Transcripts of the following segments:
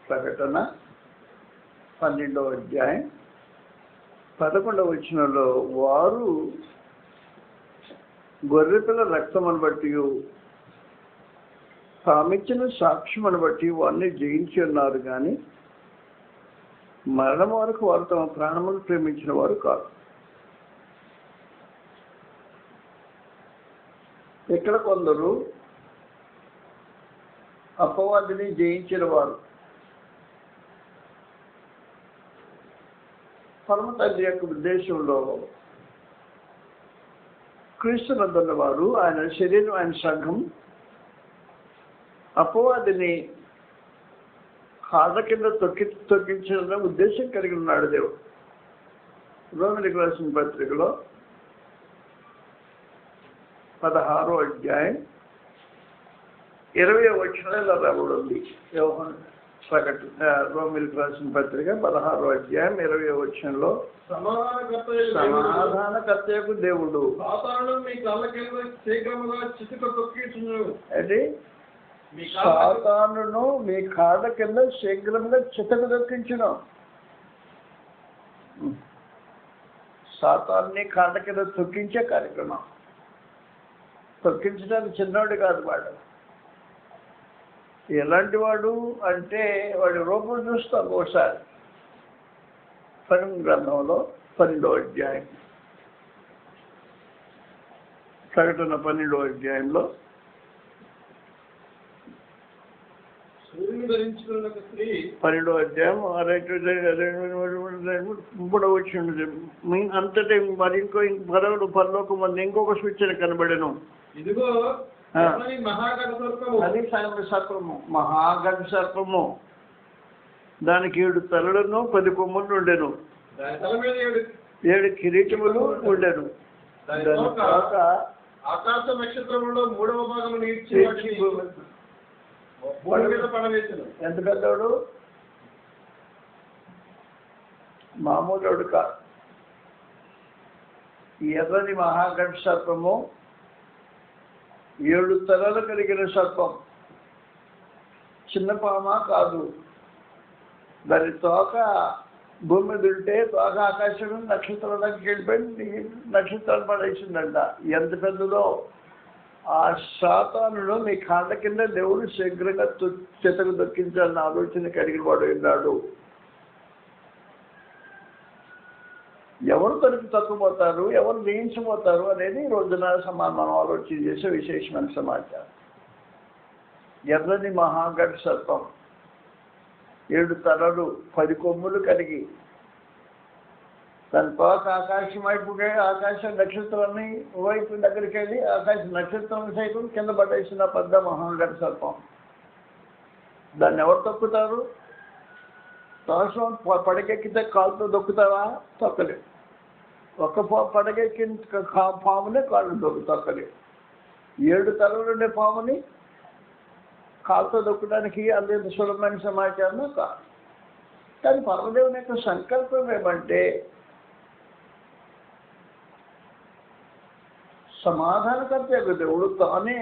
ప్రకటన 12వ అధ్యాయం 11వ వచనంలో వారు గొర్రెపిల్ల రక్తమును బట్టి తామిచ్చిన సాక్ష్యమును బట్టి వారిని జయించి ఉన్నారు కానీ మరణం వరకు వారు తమ ప్రాణములు ప్రేమించిన వారు కాదు. ఇక్కడ కొందరు అపవాదిని జయించిన వారు, పరమ తండ్రి యొక్క ఉద్దేశంలో క్రీస్తునందున్న వారు, ఆయన శరీరం, ఆయన సంఘం అపవాదిని కాళ్ళ కింద తొక్కించాలనే ఉద్దేశం కలిగి ఉన్నాడు దేవుడు. రోమిలికి రాసిన పత్రికలో 16వ అధ్యాయం 20వ వచనంలో ఇలా రాబడింది. రోమిలికి రాసిన పత్రిక 16వ అధ్యాయం 20వ వచనంలో సమాధానకర్తయకు దేవుడు అంటే సాతానును మీ కాళ్ళ కింద శీఘ్రంగా చితకు దొక్కించును. సాతాన్ని కాళ్ళ కింద తొక్కించే కార్యక్రమం. తొక్కించడానికి చిన్నవాడు కాదు వాడు. ఎలాంటి వాడు అంటే వాడి రూపం చూస్తాం ఒకసారి. గ్రంథంలో 12వ అధ్యాయం, ప్రకటన 12వ అధ్యాయంలో 12వ అధ్యాయం 3వ వచనం అంతటి మరి పరలోక మంది ఇంకొక సూచన కనబడెను. ఇదిగో అది సర్పము, మహాగణ సర్పము. దానికి 7 తలలను 10 కొమ్ములు ఉండెను, 7 కిరీటములు ఉండెను. ఆకాశ నక్షత్రములో 3వ భాగము ఎంత పెద్దవాడు, మామూలుడు కాదు. ఎర్రని మహాగణ సర్పము, 7 తలలు కలిగిన సర్పం. చిన్న పామ కాదు. దాని తోక భూమి మీద ఉంటే తోక ఆకాశం నక్షత్రాలకు వెళ్ళిపోయి నక్షత్రాలు పడేసిందంట. ఎంత పెద్దదో. ఆ సాతానును మీ కాళ్ళ కింద దేవుడు శీఘ్రంగా చితకు దొక్కించాలని ఆలోచన కలిగిన వాడు ఉన్నాడు. ఎవరు తనకు తక్కుపోతారు, ఎవరు జయించబోతారు అనేది ఈ రోజున మనం ఆలోచన చేసే విశేషమైన సమాచారం. ఎర్రని మహాగణ సర్పం, 7 తలలు 10 కొమ్ములు కలిగి తన తోక ఆకాశం వైపుకే, ఆకాశ నక్షత్రాన్ని వైపు దగ్గరికి వెళ్ళి ఆకాశ నక్షత్రం సైతం కింద పడేసిన పెద్ద మహాగణ సర్పం. దాన్ని ఎవరు తొక్కుతారు? తోసం పడకెక్కితే కాలుతో దొక్కుతావా? తొక్కలేవు. ఒక పడకెక్కిన పామునే కాళ్ళు తొక్కలేవు. 7 తలలుండే పాముని కాలుతో దొక్కడానికి అంత సులభమైన సమాచారం కాదు. కానీ పరమదేవుని యొక్క సంకల్పం ఏమంటే సమాధానకర్త యొక్క దేవుడు తానే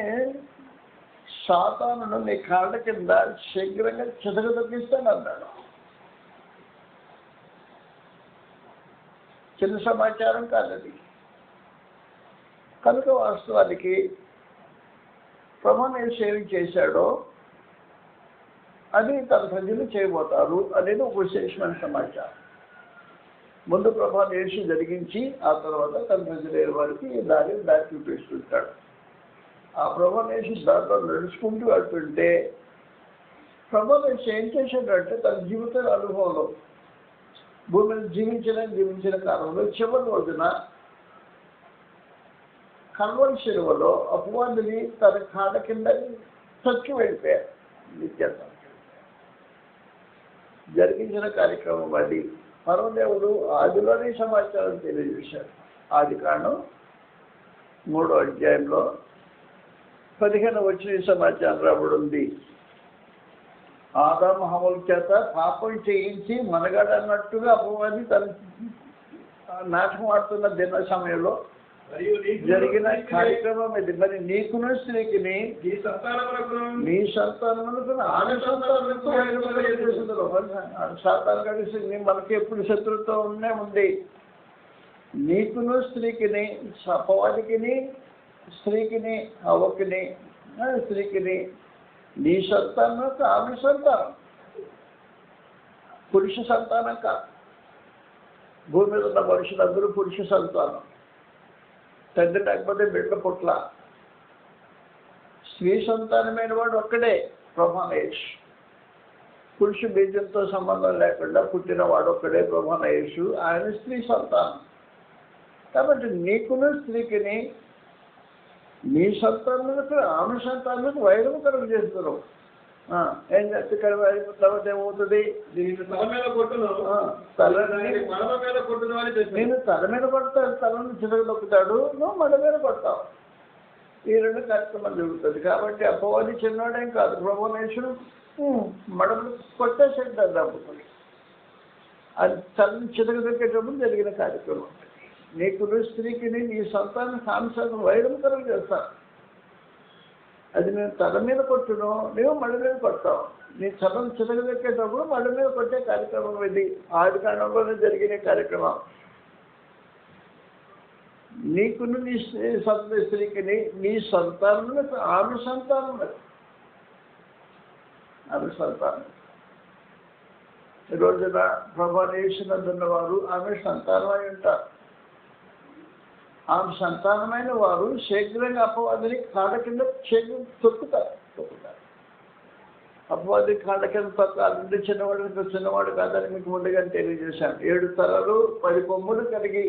సాతానును నీ కాళ్ళ కింద శీఘ్రంగా చితక దొక్కిస్తానన్నాడు. చిన్న సమాచారం కాదది. కనుక వాస్తవానికి ప్రభువుని సేవ చేశాడో అది తన ప్రజలు చేయబోతారు అనేది ఒక విశేషమైన సమాచారం. ముందు ప్రభువుని యేసు జరిగించి ఆ తర్వాత తన ప్రజలైన వారికి దారి చూపిస్తుంటాడు. ఆ ప్రభువుని యేసు దాంట్లో నడుచుకుంటూ వెళ్తుంటే ప్రభువుని యేసు ఏం చేశాడంటే తన జీవిత అనుభవంలో భూమిని జీవించిన కాలంలో చివరి రోజున కల్వరి శిలువలో అపవాదిని తన కాళ్ళ కింద తొక్కి వెళ్ళిపోయారు. నిత్యత్వం జరిగించిన కార్యక్రమం అది. పరమదేవుడు ఆదిలోనే సమాచారం తెలియజేశాడు. ఆది కాండం 3వ అధ్యాయంలో 15వ వచనం సమాచారం రాబడింది. ఆదాము హవ్వల చేత పాపం చేయించి మనగాడు అన్నట్టుగా అపవాది తన నాటకం ఆడుతున్న దిన సమయంలో మరియు నీకును జరిగిన స్త్రీకిని, కార్యక్రమం ఇది. మరి నీకును స్త్రీకిని నీ సంతానమునకును నీ సంతానములకు ఆమె సంతానములకు వైరము కలుగజేయుదురు. సాతాను కలిసి మనకి ఎప్పుడు శత్రుత్వం ఉంది. నీకును స్త్రీకిని, అపవాదికిని, స్త్రీకిని, అవ్వకిని, స్త్రీకిని, నీ సంతానములకు ఆమె సంతానం, పురుష సంతానం కాదు. భూమి మీద ఉన్న మనుషులందరూ పురుష సంతానం. తండ్రి లేకపోతే బిడ్డ పుట్ల. స్త్రీ సంతానమైన వాడు ఒక్కడే, ప్రభువైన యేసు. పురుష బీజంతో సంబంధం లేకుండా పుట్టిన వాడు ఒక్కడే, ప్రభువైన యేసు. ఆయన స్త్రీ సంతానం. కాబట్టి నీకును స్త్రీకిని, నీ సంతానములకు ఆమె సంతానములకు వైరము కలుగజేస్తున్నారు. ఏం చేస్తే తర్వాత ఏమవుతుంది? నీకు తల మీద కొట్టును, మడమ మీద కొట్టును అని చెప్పి, నేను తల మీద కొడతాడు, తలను చిరగదొక్కుతాడు, నువ్వు మడ మీద కొడతావు. ఈ రెండు కార్యక్రమాలు జరుగుతుంది. కాబట్టి అపవాది చిన్నవాడేం కాదు. ప్రభువైన యేసు మడమలు కొట్టేసాడు డబ్బుకొని. అది తలను చిరగదొక్కేటప్పుడు జరిగిన కార్యక్రమం. నీకు స్త్రీకిని, నీ సంతానం సాంసారం వైరం కలుగు చేస్తాను. అది నేను తల మీద కొట్టును, నువ్వు మడి మీద కొడతావు. నీ చదవం చిరగదెక్కేటప్పుడు మడి మీద కొట్టే కార్యక్రమం ఇది. ఆది కాండంలోనే జరిగిన కార్యక్రమం. నీకును నీ స్త్రీకిని, నీ సంతానములకు ఆమె సంతానం, ఆమె సంతానం. ఈ రోజున ప్రభువైన యేసునందున్న వారు ఆమె సంతానమై ఉంటారు. ఆమె సంతానమైన వారు శీఘ్రంగా అపవాదిని కాళ్ళ కింద తొక్కుతారు. అపవాది కాళ్ళ కింద తొక్కాలంటే చిన్నవాడు కాదని మీకు ముందుగా తెలియజేశాను. 7 తలలు 10 కొమ్ములు కలిగి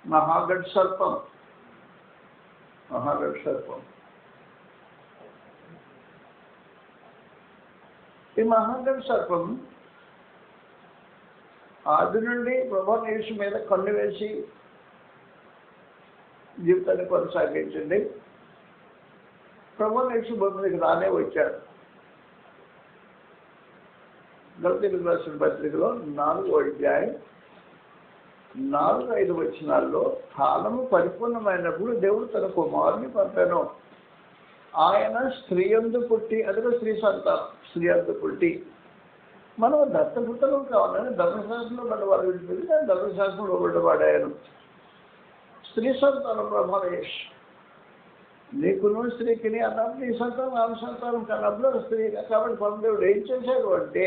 మహాగఢ సర్పం. ఈ మహాగఢ సర్పం ఆది నుండి ప్రభువైన యేసు మీద కన్ను వేసి జీవితాన్ని కొనసాగించండి. ప్రభువైన యేసు భూమి మీదకి రానే వచ్చాడు. గలతీయులకు రాసిన పత్రికలో 4వ అధ్యాయం 4-5 వచనాల్లో కాలము పరిపూర్ణమైనప్పుడు దేవుడు తన కుమారుని పంపాను. ఆయన స్త్రీ యందు పుట్టి, అదిగో స్త్రీ సంతానం, స్త్రీ యందు పుట్టి మనం దత్తపుత్రం కావాలని ధర్మశాస్త్రంలో పడ్డవాడు విడిపోయి కానీ ధర్మశాస్త్రంలో పడ్డవాడాయను. స్త్రీ సంతానం ప్రభువైన యేసు. నీకును స్త్రీకిని అన్నప్పుడు నీ సంతానం ఆమె సంతానం కన్నప్పుడు స్త్రీ. కాబట్టి దేవుడు ఏం చేశాడు అంటే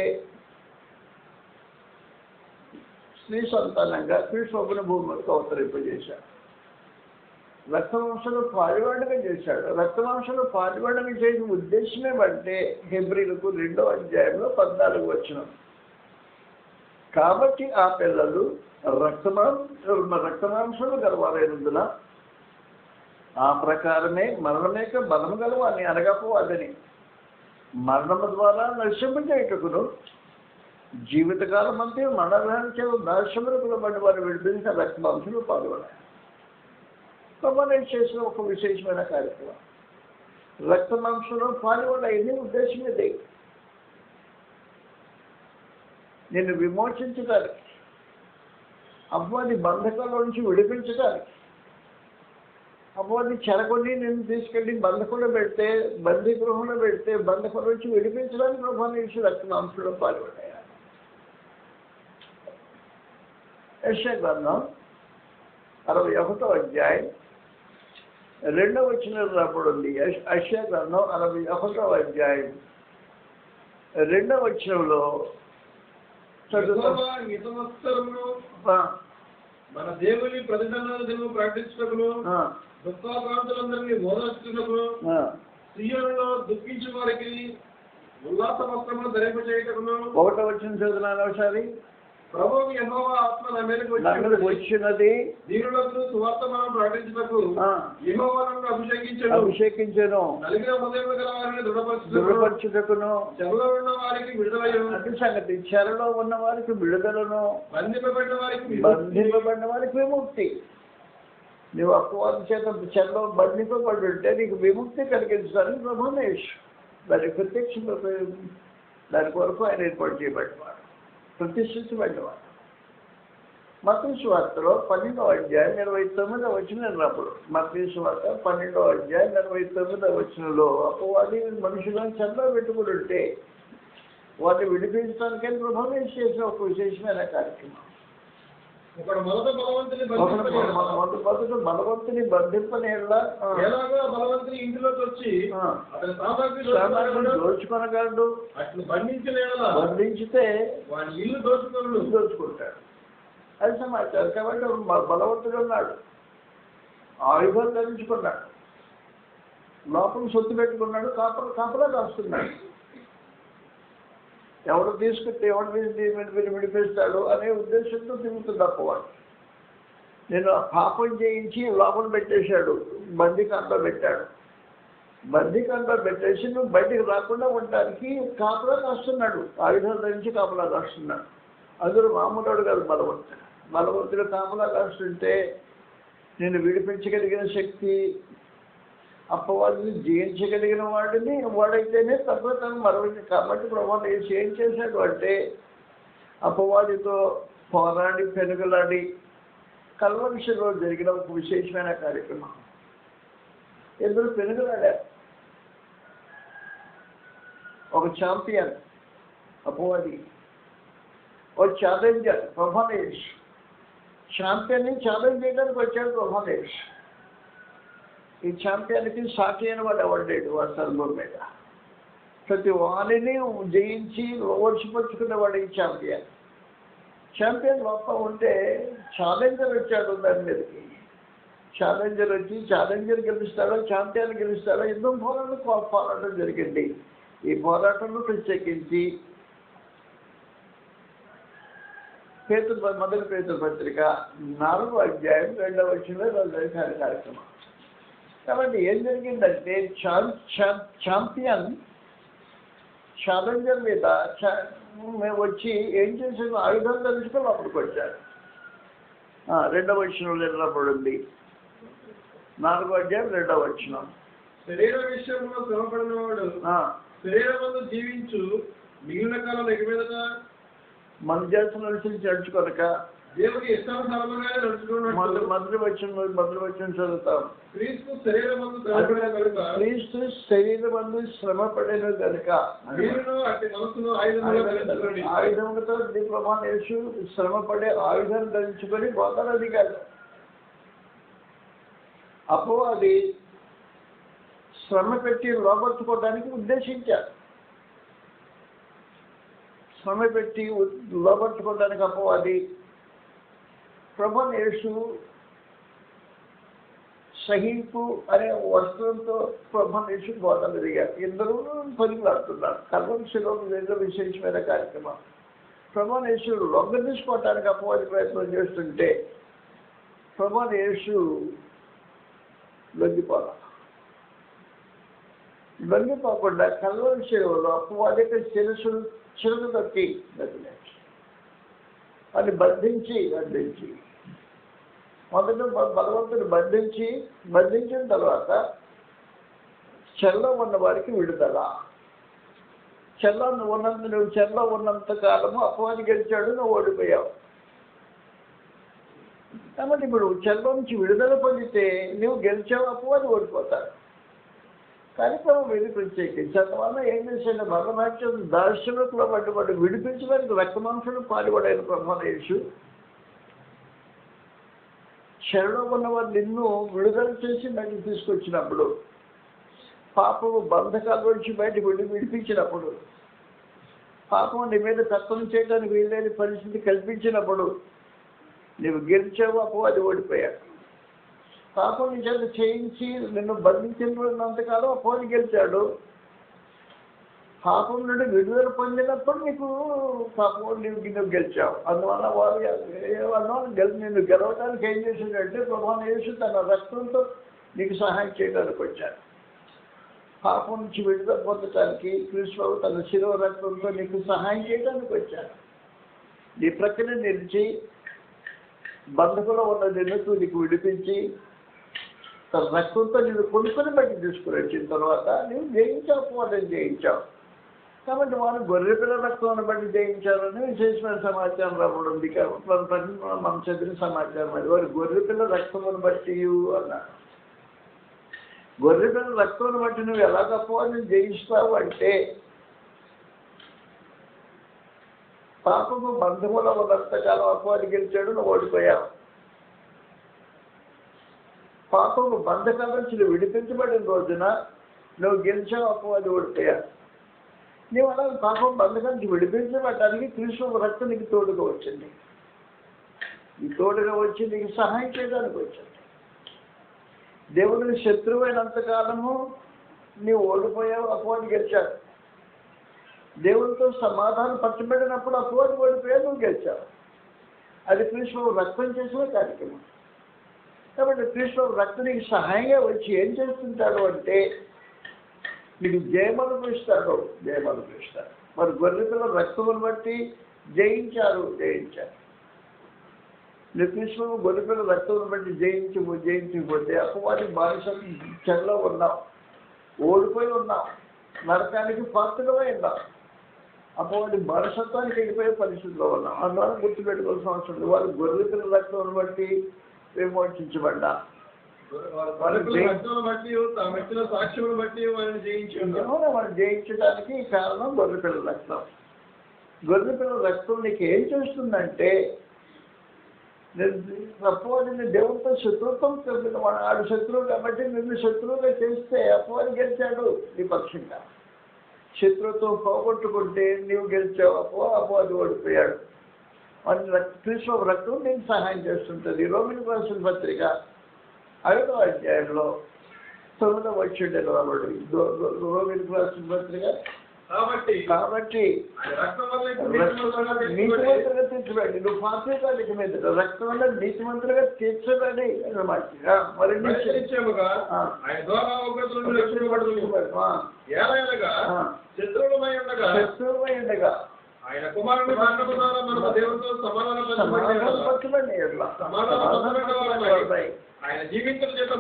స్త్రీ సంతానంగా క్రీస్తుని భూమి మీదకి అవతరింపజేశాడు. రక్తవంశంలో పాలువాడుగా చేశాడు. రక్తవంశంలో పాలువాడుగా చేసిన ఉద్దేశమే అంటే హెబ్రీలకు 2వ అధ్యాయంలో 14 వచనం. కాబట్టి ఆ పిల్లలు రక్తమాంసంలో గలవారైనందున ఆ ప్రకారమే మరణమేక బలము గలవాని అనగపోవాలని మరణము ద్వారా నశింపజేయుటకును జీవితకాలం అంతే మరణానికి నాశములకు పడి వారు విడిపించిన రక్తమాంసంలో పాల్గొన్నారు. ప్రభువైన చేసిన ఒక విశేషమైన కార్యక్రమం. రక్తమాంసంలో పాల్గొనని ఉద్దేశం ఇది. నిన్ను విమోచించడానికి, అపవాది బంధకాల నుంచి విడిపించడానికి, అపవాది చెరగొని నిన్ను తీసుకెళ్ళి బంధకంలో పెడితే, బందీ గృహంలో పెడితే బంధకం నుంచి విడిపించడానికి ప్రభువైన యేసు రక్తమాంసంలో పాల్గొన్నాయి. యెషయా గ్రంథం 61వ అధ్యాయం 2వ వచనం రాబడింది. యెషయా గ్రంథం 61వ అధ్యాయం 2వ వచనంలో మన దేవుని ప్రతిదండను ప్రకటించుటకును దుఃఖాక్రాంతులందరినీ బోధించుటకును సియోనులో దుఃఖించు వారికి ఉల్లాస వస్త్రములు ధరింపజేయుటకును. 1వ వచనం చదువుతున్నాను ఒకసారి. ప్రభువు యెహోవా ఆత్మ నా మీదకి వచ్చినది, దీనులకు సువార్తమానం ప్రకటించుటకు యెహోవా నన్ను అభిషేకించెను, నలిగిన హృదయము గల వారిని దృఢపరచుటకును, చెరలో ఉన్న వారికి విడుదలను, అంటే సంగతి చెరలో ఉన్న వారికి విడుదలను, బంధింపబడిన వారికి విముక్తి. నువ్వు అపవాది చేత చెరలో బంధింపబడి ఉంటే నీకు విముక్తి కలిగించడానికి ప్రభువైన యేసు దాని ప్రత్యక్ష దాని కొరకు ఆయన ఏర్పాటు చేయబడ్డవాడు, ప్రతిష్ఠించబడ్డవాడు. మత్తయి సువార్తలో 12వ అధ్యాయం 29వ వచనం అన్నప్పుడు మత్తయి సువార్త 12వ అధ్యాయం 29వ వచనంలో అపవాది మనుషులను చెందా పెట్టుకుని ఉంటే వాటిని విడిపించడానికే ప్రభావం చేసిన ఒక విశేషమైన కార్యక్రమం. ఒకడు మొదట బలవంతుని బలవంతుని బంధింపనేలా ఎలాగో బలవంతుని ఇంటిలోకి వచ్చి అతని సామాగ్రి దోచుకొనగలడు. అట్లు బంధించితే వాడి ఇల్లు దోచుకుంటాడు. అది సమాచారం. కాబట్టి బలవంతుడు ఉన్నాడు, ఆయుధాలు ధరించుకున్నాడు, లోపల సొత్తు పెట్టుకున్నాడు, కాపలా కాస్తున్నాడు. ఎవడు తీసుకుంటే ఎవడు విడిపిస్తాడు అనే ఉద్దేశంతో తిరుగుతుంది అప్పవాడు. నేను పాపం చేయించి లోపల పెట్టేశాడు, బందీకాంలో పెట్టాడు. బందీకాంలో పెట్టేసి నువ్వు బయటికి రాకుండా ఉండడానికి కాపలా కాస్తున్నాడు, ఆయుధాలు ధరించి కాపలా కాస్తున్నాడు. అందరూ మామూలుడు కాదు బలవంతుడు. బలవంతుడు కాపలా కాస్తుంటే నేను విడిపించగలిగిన శక్తి, అప్పవాడిని జయించగలిగిన వాడైతేనే తప్ప తను మరొకటి. కాబట్టి ప్రభావం ఏం చేశాడు అంటే అపవాదితో పోరాడి పెనుగలాడి కల్వరిషలో జరిగిన ఒక విశేషమైన కార్యక్రమం. ఎందుకు పెనుగలాడారు? ఒక ఛాంపియన్ అపవాది, ఒక ఛాలెంజర్ ప్రభానేష్. ఛాంపియన్ని ఛాలెంజ్ చేయడానికి వచ్చాడు ప్రభానేష్. ఈ ఛాంపియన్కి సాటి అయిన వాడు ఎవడలేడు వాడు సర్వం మీద. ప్రతి వాణిని జయించి ఓర్చిపరుచుకునేవాడు ఈ ఛాంపియన్. ఛాంపియన్ లోపల ఉంటే ఛాలెంజర్ వచ్చాడు దాని మీదకి. ఛాలెంజర్ వచ్చి ఛాలెంజర్ గెలుస్తాడో ఛాంపియన్ గెలుస్తాడో యుద్ధం పోరాటం జరిగింది. ఈ పోరాటంలో ప్రత్యేకించి మొదటి పేతురు పత్రిక 4వ అధ్యాయం 2వ వచనంలో కార్యక్రమం. కాబట్టి ఏం జరిగిందంటే ఛాంపియన్ ఛాలెంజర్ మీద వచ్చి ఏం చేసాడు? ఆయుధం తెలుసుకొని లోపలికి వచ్చాడు. 2వ వచనంలో నిలబడింది. 4వ అధ్యాయం 2వ వచనం. శరీర విషయంలో శ్రమపడినవాడు శరీరమందు జీవించు మిగిలిన కాలం ఎగ మీదట మన జాతి నడుచుకొనక దేవుడి ఇష్టానుసారముగానే నడుచుకున్నాడు. మొదటి వచనం చదువుతాం. క్రీస్తు శరీరమందు శ్రమ పడేను కనుక ఆయుధములతో దీపమాన్ యేసు శ్రమ పడే ఆయుధాన్ని ధరించుకొని పోతానది కాదు. అపవాది శ్రమ పెట్టి లోపరుచుకోవడానికి ఉద్దేశించారు. శ్రమ పెట్టి లోపరుచుకోవడానికి అపవాది ప్రభువైన యేసు సహింపు అనే వస్త్రంతో ప్రభువైన యేసు బోధన ఎదిగారు. ఇద్దరూ పరుగులాడుతున్నారు. కల్వరిషలో విశేషమైన కార్యక్రమం. ప్రభువైన యేసు లొంగ తీసుకోవటానికి అపవాది ప్రయత్నం చేస్తుంటే ప్రభువైన యేసు లొంగిపోకుండా కల్వరిషలో అపవాది శిరస్సు చిరుగు తొక్కి అని బంధించి మొదట బలవంతుని బంధించిన తర్వాత చెరలో ఉన్న వారికి విడుదల. నువ్వు చెరలో ఉన్నంత కాలము అపవాది గెలిచాడు, నువ్వు ఓడిపోయావు. కాబట్టి ఇప్పుడు చెరలో నుంచి విడుదల పొందితే నువ్వు గెలిచావు, అపవాది ఓడిపోతాడు. కార్యక్రమం ఇది ప్రత్యేకించి అందువల్ల ఏం చేశాడు? భరతనాట్యం దర్శకుల పట్టుబడి విడిపించడానికి రక్తమాంసుడు పాల్గొడైన ప్రభువైన యేసు చెరలో ఉన్నవారు నిన్ను విడుదల చేసి బయటకు తీసుకొచ్చినప్పుడు, పాపము బంధకాల నుంచి బయటకు విడిపించినప్పుడు, పాపం నీ మీద కర్తవ్యం చేయడానికి వీల్లేని పరిస్థితి కల్పించినప్పుడు నువ్వు గెలిచావు, అపవాది ఓడిపోయాడు. పాపం నీ చేత చేయించి నిన్ను బంధించినంతకాలం అపవాది గెలిచాడు. పాపం నుండి విడుదల పొందినప్పుడు నీకు పాపం నువ్వు గెలిచావు. అందువల్ల నిన్ను గెలవడానికి ఏం చేసిందంటే ప్రభువైన యేసు తన రక్తంతో నీకు సహాయం చేయడానికి వచ్చాడు. పాపం నుంచి విడుదల పొందటానికి క్రీస్తు తన శిలువ రక్తంతో నీకు సహాయం చేయడానికి వచ్చాడు. నీ ప్రక్కన నిలిచి బంధకులో ఉన్న నిన్ను నీకు విడిపించి తన రక్తంతో నేను కొనుక్కొని బట్టి తీసుకుని వచ్చిన తర్వాత నువ్వు జయించావు, అపవాదం జయించావు. కాబట్టి వారు గొర్రెపిల్ల రక్తం బట్టి జయించారని విశేషమైన సమాచారం రావడం ఉంది. కాబట్టి మనం చదివిన సమాచారం అది. వారు గొర్రెపిల్ల రక్తమును బట్టి అన్నారు. గొర్రెపిల్ల రక్తం బట్టి నువ్వు ఎలా తప్పని జయిస్తావు అంటే, పాపము బంధముల ఉన్నంతకాలం అపవాది గెలిచాడు, నువ్వు ఓడిపోయావు. పాపము బంధకాల నుంచి నువ్వు విడిపించబడిన రోజున నువ్వు గెలిచావు, అపవాది ఓడిపోయావు. నీవు అలా పాపం బంధకం నుంచి విడిపించబడటానికి క్రీస్తు రక్తం నీకు తోడుగా వచ్చింది. ఈ తోడుగా వచ్చి నీకు సహాయం చేయడానికి వచ్చింది. దేవుడికి శత్రువు అయినంతకాలము నీవు ఓడిపోయావు, అపవాది గెలిచావు. దేవుడితో సమాధానం పచ్చబడినప్పుడు అపవాది ఓడిపోయావు, నువ్వు గెలిచావు. అది క్రీస్తు రక్తం చేసిన కార్యక్రమం. కాబట్టి క్రీస్తు రక్తం నీకు సహాయంగా వచ్చి ఏం చేస్తుంటాడు అంటే నీకు జయమనుభవిస్తాడు. మరి గొర్రెపిల్ల రక్తమును బట్టి జయించారు. క్రీస్తు గొర్రెపిల్ల రక్తమును బట్టి జయించకపోతే అపవాది బానిస చెరలో ఉన్నావు, ఓడిపోయి ఉన్నావు, నరకానికి పాత్రమై ఉన్నావు, అపవాది బానిసత్వానికి వెళ్ళిపోయే పరిస్థితిలో ఉన్నాం. అందువల్ల గుర్తుపెట్టుకోవాల్సిన అవసరం ఉంది. వారు గొర్రెపిల్ల రక్తమును బట్టి విమోచించబడ్డా, వాళ్ళు జయించడానికి కారణం గొర్రెపిల్ల రక్తం. గొర్రెపిల్ల రక్తం నీకు ఏం చేస్తుందంటే, అపవాదిని దేవుడితో శత్రుత్వం కలిగిన ఆడు శత్రువు కాబట్టి నిన్ను శత్రువుగా చేస్తే అపవాది గెలిచాడు నీ పక్షంగా. శత్రుత్వం పోగొట్టుకుంటే నీవు గెలిచావు, అపవాది ఓడిపోయాడు. క్రీస్తు రక్తం నీకు సహాయం చేస్తుంటుంది. రోమిలకు రాసిన పత్రిక 5వ అధ్యాయంలో 9వ వచనం రాబడి. రోమిలకు రాసిన పత్రిక కాబట్టి నీతిమంతులుగా తీర్చబడి, నువ్వు పాపేతానికి మీద రక్తం వల్ల నీతిమంతులుగా తీర్చబడి అన్నమాట. మరి శత్రువులమై ఉండగా ఆయన కుమారుని మరణము ద్వారా మనము దేవునితో ఆయన జీవించడం చేత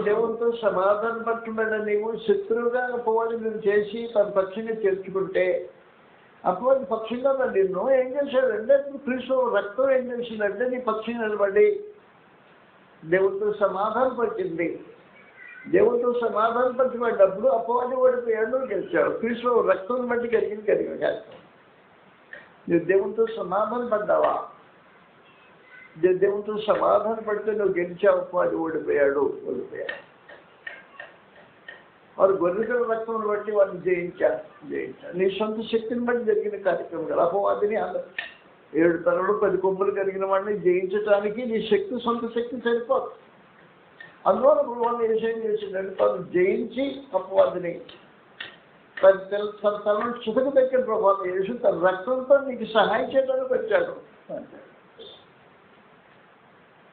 దేవునితో సమాధానపరచబడిన నీవు శత్రువుగా అపవాది నువ్వు చేసి తన పక్షంగా చేర్చుకుంటే అపవాది పక్షంగా నిన్ను ఏం చేశాడంటే క్రీస్తు రక్తం ఏం చేసిందంటే నీ పక్షం నిలబడి దేవునితో సమాధానపరిచింది. దేవునితో సమాధానపరచబడినప్పుడు అపవాది ఓడిపోయాడు, నువ్వు గెలిచావు. క్రీస్తు రక్తం బట్టి కలిగిన నువ్వు దేవునితో సమాధానపడ్డావా? దేవునితో సమాధానపడితే నువ్వు గెలిచావు, అపవాది ఓడిపోయాడు. వారు గొర్రెపిల్ల రక్తం బట్టి వారిని జయించారు. నీ సొంత శక్తిని బట్టి జరిగిన కార్యక్రమం కదా. అపవాదిని 7 తలలు 10 కొమ్ములు కలిగిన వాడిని జయించడానికి నీ సొంత శక్తి సరిపోదు. అందువల్ల ప్రభువాన్ని ఏం చేసిందంటే తను జయించి అపవాదిని తన తలను చితకు దగ్గర ప్రభావం చేసి తన రక్తంతో నీకు సహాయం చేయడానికి వచ్చాడు.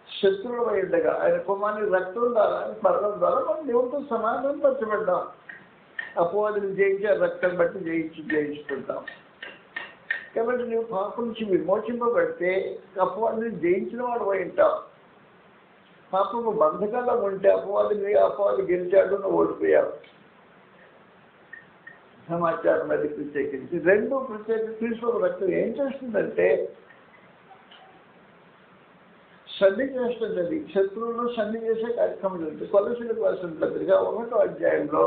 శత్రువులు ఉండగా ఆయన కుమారుని రక్తం ద్వారా మరణం ద్వారా మనం దేవునితో సమాధానం పరచబడ్డాం. అపవాదిని జయించి ఆ రక్తం బట్టి జయించుకుంటాం. కాబట్టి నువ్వు పాపం నుంచి విమోచింపబడితే అపవాదిని జయించిన వాడు అయి ఉంటావు. పాపము బంధకాల్లో ఉంటే అపవాది గెలిచాడు, నువ్వు ఓడిపోయావు. సమాచారం అది ప్రత్యేకించి 2 క్రీస్తు రక్తం ఏం చేస్తుందంటే సంధి చేస్తుంది. అది శత్రువులు సంధి చేసే కార్యక్రమం జరుగుతుంది. కొలసీలకు రాసిన పత్రిక 1వ అధ్యాయంలో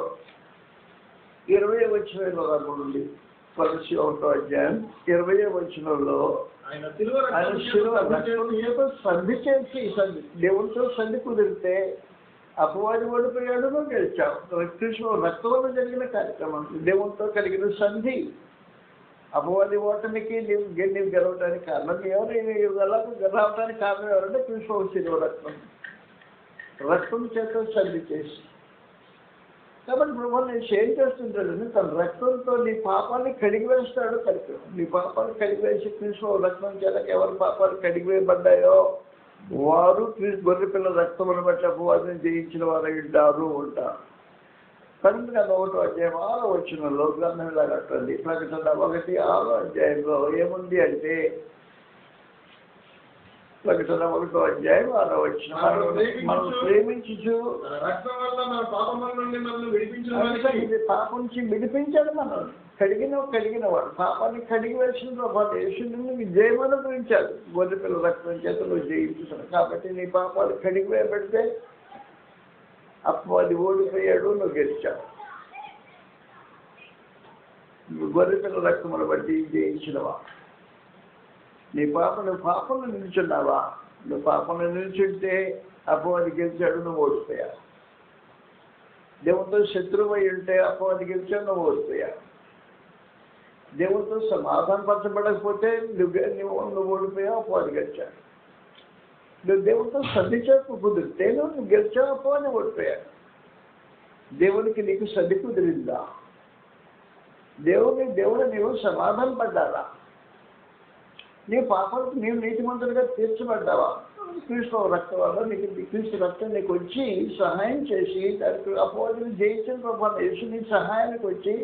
20వ వచనంలో రాబడి. కొలసీ 1వ అధ్యాయం 20వ వచనంలో ఆయన సంధి చేసి దేవునితో సంధి కుదిరితే అపవాది ఓడిపోయాడు, నువ్వు గెలిచావు. క్రీస్తు రక్తం వల్ల జరిగిన కార్యక్రమం దేవునితో కలిగిన సంధి. అపవాది ఓటమికి నీవు గెలవడానికి కారణం రావడానికి కారణం ఎవరంటే క్రీస్తు శిలువ రక్తం చేత సంధి చేసి. కాబట్టి ప్రభు నేను ఏం చేస్తుంటాడని తన రక్తంతో నీ పాపాన్ని కడిగివేస్తాడు కార్యక్రమం. నీ పాపాన్ని కడిగివేసి క్రీస్తు రక్తం చేత ఎవరి పాపాలు కడిగివేయబడ్డాయో వారు గొర్రెపిల్ల రక్తమును బట్టి అపవాదిని జయించిన వారు ఉంటారు. కనుక 1వ అధ్యాయం 6వ వచనంలో గ్రంథం ఇలా కట్టండి. ప్రకటన 1:6 అధ్యాయంలో ఏముంది అంటే ప్రకటన 1వ అధ్యాయం 6వ వచనం. మనం ప్రేమించు రక్తం వల్ల మన పాపముల నుండి మనల్ని విడిపించడానికి, పాపం నుంచి విడిపించాడు. మనం కడిగినవాడు, పాపాన్ని కడిగి వేసిన ప్రభావం యేసుని విజయం అనుభవించాడు. గొర్రెపిల్ల రక్తం చేత నువ్వు జయించుతాడు. కాబట్టి నీ పాపాలు కడిగి వేయబడితే అపవాది ఓడిపోయాడు, నువ్వు గెలిచావు. గొర్రెపిల్ల రక్తమును బట్టి జయించినవా? నీ పాపంలో నిల్చున్నావా? నువ్వు పాపంలో నిల్చుంటే అపవాది గెలిచాడు, నువ్వు ఓడిపోయావు. దేవునితో శత్రువై ఉంటే అపవాది గెలిచాడు, నువ్వు ఓడిపోయావు. దేవునితో సమాధానపరచబడకపోతే నువ్వు ఓడిపోయావు, అపవాది గెలిచాడు. నువ్వు దేవునితో సర్దిచేపు కుదిరితే నువ్వు గెలిచావు, అపవాది ఓడిపోయాడు. దేవునికి నీకు సర్ది కుదిరిందా? దేవుడు నీవు సమాధానం పడ్డారా? నీ పాపాలకు నీవు నీతిమంతులుగా తీర్చబడ్డావా? క్రీస్తు రక్తం వల్ల క్రీస్తు రక్తం నీకు వచ్చి సహాయం చేసి దానికి అపవాదిని జయించిన ప్రభావం యేసు నీ సహాయానికి వచ్చి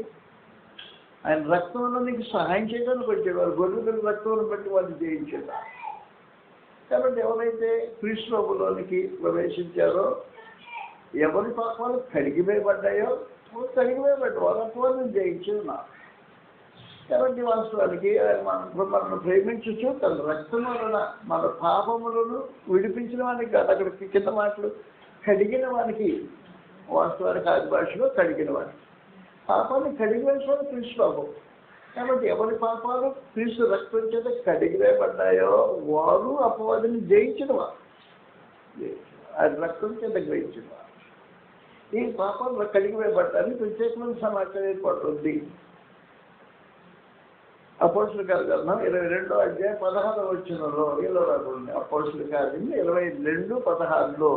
ఆయన రక్తంలో నీకు సహాయం చేయడానికి వచ్చాడు. వారు గొర్రెల రక్తం బట్టి వాళ్ళు జయించారు. కాబట్టి ఎవరైతే క్రీస్తు ప్రభులోనికి ప్రవేశించారో, ఎవరి పాపాలు కడిగివేయబడ్డాయో కడిగివేయబడ్డ వారు అపవాదిని జయించి ఉన్నారు. కాబట్టి వాస్తవానికి మనల్ని ప్రేమించచ్చు, తన రక్తం వలన మన పాపములను విడిపించిన వానికి కాదు. అక్కడ కింద మాటలు కడిగిన వానికి, వాస్తవానికి ఆది భాషలో కడిగిన వానికి. పాపాన్ని కడిగివేసిన క్రీస్తు బాబు. కాబట్టి ఎవరి పాపాలు క్రీస్తు రక్తం చేత కడిగివేయబడ్డాయో వారు అపవాదిని జయించిన వారు, అది రక్తం చేత గ్రహించిన వారు. ఈ పాపాలు కడిగివేయబడ్డానికి ప్రత్యేకమైన సమాచారం ఏర్పడుతుంది. అపోస్తుల గ్రంథం 22వ అధ్యాయం 16వ వచనంలో ఇలా రాకుండా, అపోస్తుల కార్యం 22:16లో